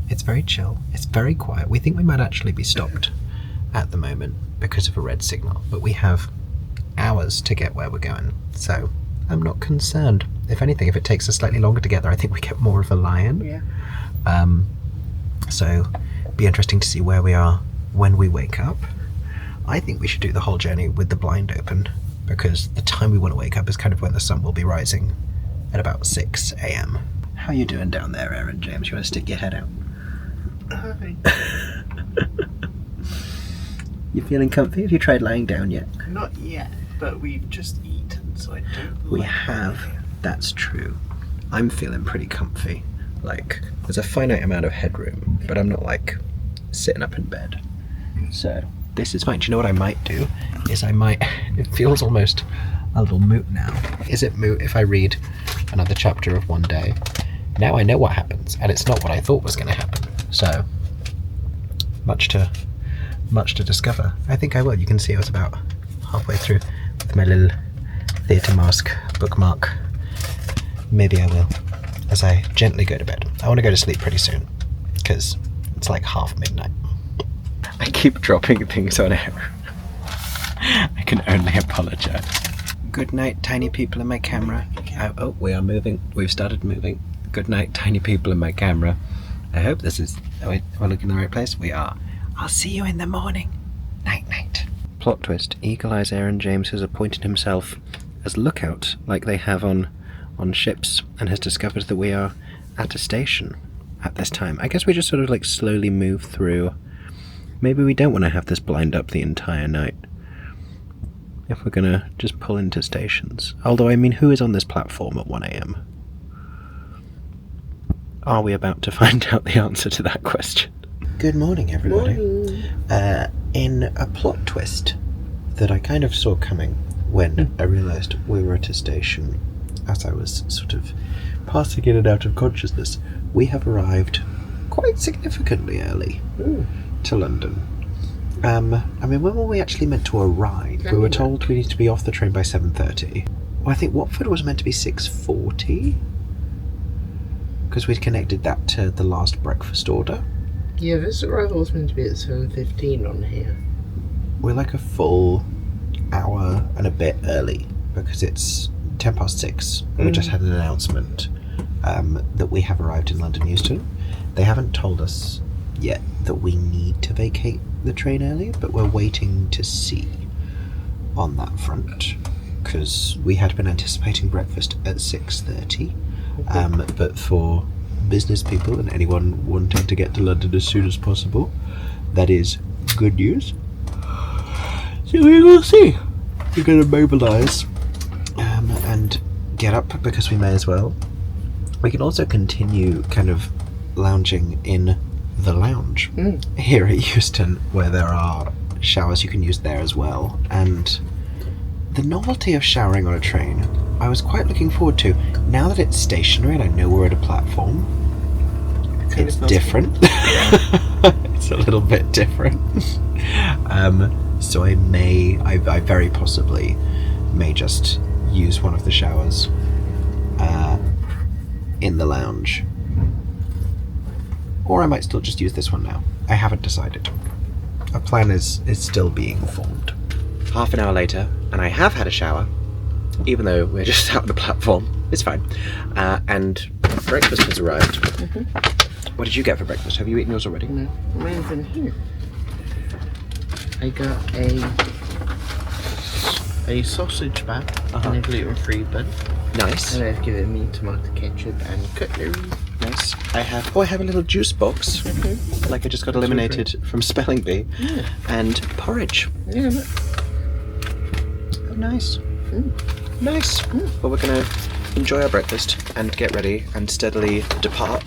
It's very chill. It's very quiet. We think we might actually be stopped at the moment because of a red signal, but we have hours to get where we're going, so I'm not concerned. If anything, if it takes us slightly longer to get there, I think we get more of a lie-in. Yeah. So be interesting to see where we are when we wake up. I think we should do the whole journey with the blind open, because the time we want to wake up is kind of when the sun will be rising at about 6 a.m. How you doing down there, Aaron James? You want to stick your head out? Hi. You feeling comfy? Have you tried lying down yet? Not yet, but we've just eaten, so I don't. We have. That's true. I'm feeling pretty comfy. Like, there's a finite amount of headroom, but I'm not like sitting up in bed. So this is fine. Do you know what I might do? Is it feels almost a little moot now. Is it moot if I read another chapter of One Day? Now I know what happens, and it's not what I thought was going to happen. So much to discover. I think I will. You can see I was about halfway through with my little theatre mask bookmark. Maybe I will, as I gently go to bed. I want to go to sleep pretty soon, because it's like half midnight. I keep dropping things on air. I can only apologise. Good night, tiny people in my camera. Oh, we are moving. We've started moving. Good night, tiny people in my camera. I hope this is... Are we looking in the right place? We are. I'll see you in the morning. Night, night. Plot twist. Eagle Eyes Aaron James has appointed himself as lookout, like they have on ships, and has discovered that we are at a station at this time. I guess we just sort of like slowly move through. Maybe we don't want to have this blind up the entire night, if we're gonna just pull into stations. Although, I mean, who is on this platform at 1 a.m? Are we about to find out the answer to that question? Good morning, everybody. Morning. In a plot twist that I kind of saw coming when I realised we were at a station, as I was sort of passing in and out of consciousness, we have arrived quite significantly early to London. I mean, when were we actually meant to arrive? We were told we need to be off the train by 7:30. Well, I think Watford was meant to be 6:40, because we'd connected that to the last breakfast order. Yeah, this arrival was meant to be at 7:15 on here. We're like a full hour and a bit early, because it's 6:10, and we just had an announcement that we have arrived in London Euston. They haven't told us yet that we need to vacate the train early, but we're waiting to see on that front, because we had been anticipating breakfast at 6:30, but for business people and anyone wanting to get to London as soon as possible, that is good news. So we will see. We're going to mobilise and get up, because we may as well. We can also continue kind of lounging in the lounge here at Euston, where there are showers you can use there as well. And the novelty of showering on a train, I was quite looking forward to. Now that it's stationary and I know we're at a platform, it's different. It's a little bit different. So I very possibly may just use one of the showers in the lounge. Or I might still just use this one now. I haven't decided. A plan is still being formed. Half an hour later, and I have had a shower, even though we're just out on the platform. It's fine. And breakfast has arrived. What did you get for breakfast? Have you eaten yours already? No, mine's in here. I got a sausage bag and a gluten-free bun. Nice. And they've given me tomato ketchup and cutlery. Nice. I have a little juice box, like I just got eliminated from Spelling Bee, and porridge. Yeah, look. Oh, nice. Nice. Well, we're going to enjoy our breakfast and get ready and steadily depart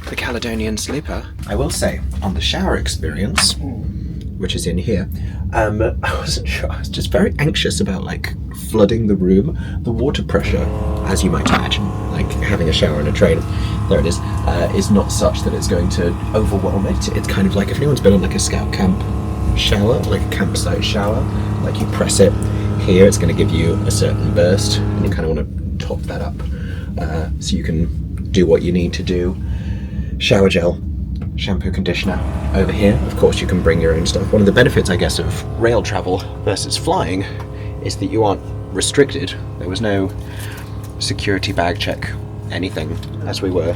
the Caledonian Sleeper. I will say, on the shower experience, which is in here, I wasn't sure. I was just very anxious about like flooding the room. The water pressure, as you might imagine, like having a shower in a train, there it is not such that it's going to overwhelm it. It's kind of like if anyone's been on like a scout camp shower, like a campsite shower, like you press it here, it's going to give you a certain burst, and you kind of want to top that up so you can do what you need to do. Shower gel, shampoo, conditioner. Over here, of course, you can bring your own stuff. One of the benefits, I guess, of rail travel versus flying is that you aren't restricted. There was no security bag check, anything, as we were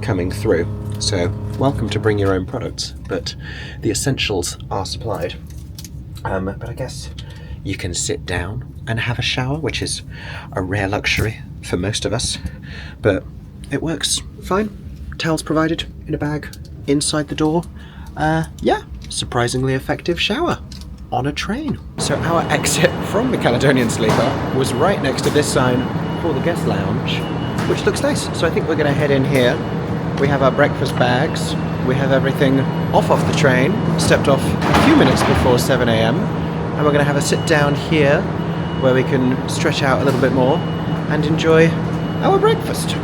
coming through. So, welcome to bring your own products, but the essentials are supplied. But I guess you can sit down and have a shower, which is a rare luxury for most of us. But it works fine. Towels provided in a bag inside the door. Yeah, surprisingly effective shower on a train. So our exit from the Caledonian Sleeper was right next to this sign for the guest lounge, which looks nice. So I think we're going to head in here. We have our breakfast bags. We have everything off the train. Stepped off a few minutes before 7 a.m. And we're going to have a sit down here where we can stretch out a little bit more and enjoy our breakfast.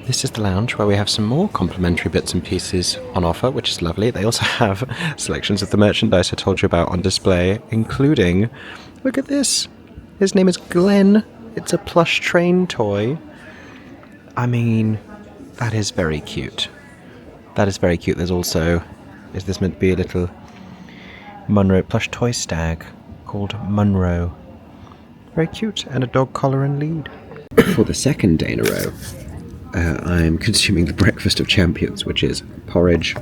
This is the lounge where we have some more complimentary bits and pieces on offer, which is lovely. They also have selections of the merchandise I told you about on display, including, look at this. His name is Glenn. It's a plush train toy. I mean, that is very cute. That is very cute. There's also, is this meant to be a little Munro plush toy stag called Munro? Very cute. And a dog collar and lead. For the second day in a row, I'm consuming the breakfast of champions, which is porridge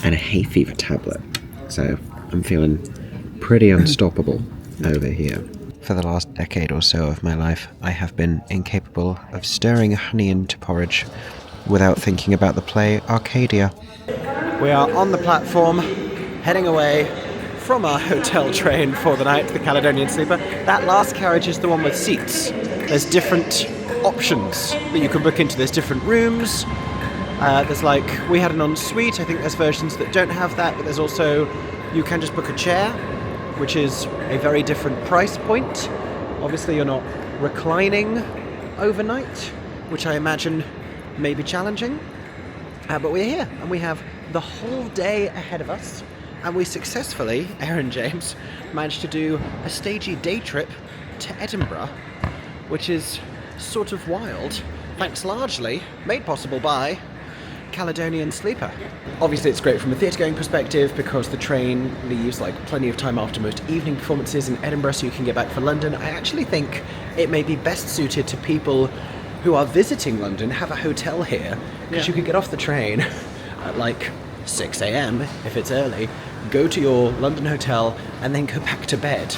and a hay fever tablet. So I'm feeling pretty unstoppable over here. For the last decade or so of my life, I have been incapable of stirring honey into porridge without thinking about the play Arcadia. We are on the platform, heading away from our hotel train for the night, the Caledonian Sleeper. That last carriage is the one with seats. There's different options that you can book into. There's different rooms. There's like, we had an ensuite. I think there's versions that don't have that, but there's also, you can just book a chair, which is a very different price point. Obviously you're not reclining overnight, which I imagine may be challenging. But we're here and we have the whole day ahead of us, and we successfully, Aaron James, managed to do a stagey day trip to Edinburgh, which is sort of wild, thanks largely made possible by Caledonian Sleeper. Obviously it's great from a theatre-going perspective because the train leaves like plenty of time after most evening performances in Edinburgh, so you can get back for London. I actually think it may be best suited to people who are visiting London, have a hotel here, because you can get off the train at like 6 a.m. if it's early, go to your London hotel and then go back to bed.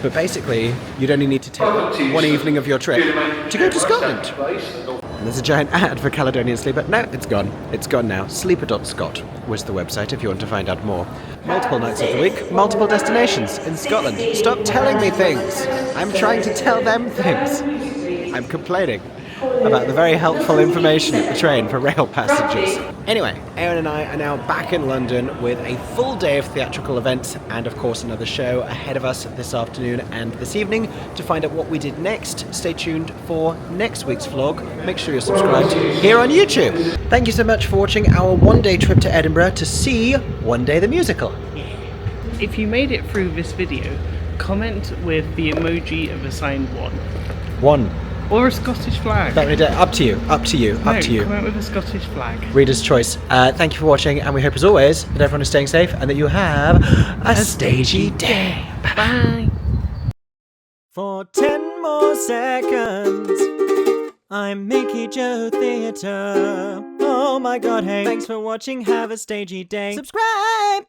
But basically, you'd only need to take one evening of your trip to go to Scotland. And there's a giant ad for Caledonian Sleeper. No, it's gone. It's gone now. Sleeper.scot was the website if you want to find out more. Multiple nights of the week, multiple destinations in Scotland. Stop telling me things. I'm trying to tell them things. I'm complaining about the very helpful information at the train for rail passengers. Anyway, Aaron and I are now back in London with a full day of theatrical events and of course another show ahead of us this afternoon and this evening. To find out what we did next, stay tuned for next week's vlog. Make sure you're subscribed here on YouTube. Thank you so much for watching our one-day trip to Edinburgh to see One Day the Musical. If you made it through this video, comment with the emoji of a signed one. One. Or a Scottish flag. Up to you, up to you, up to you. Come out with a Scottish flag. Reader's choice. Thank you for watching, and we hope as always that everyone is staying safe and that you have a stagey day. Bye. For 10 more seconds, I'm MickeyJoTheatre. Oh my god, hey. Thanks for watching, have a stagey day. Subscribe!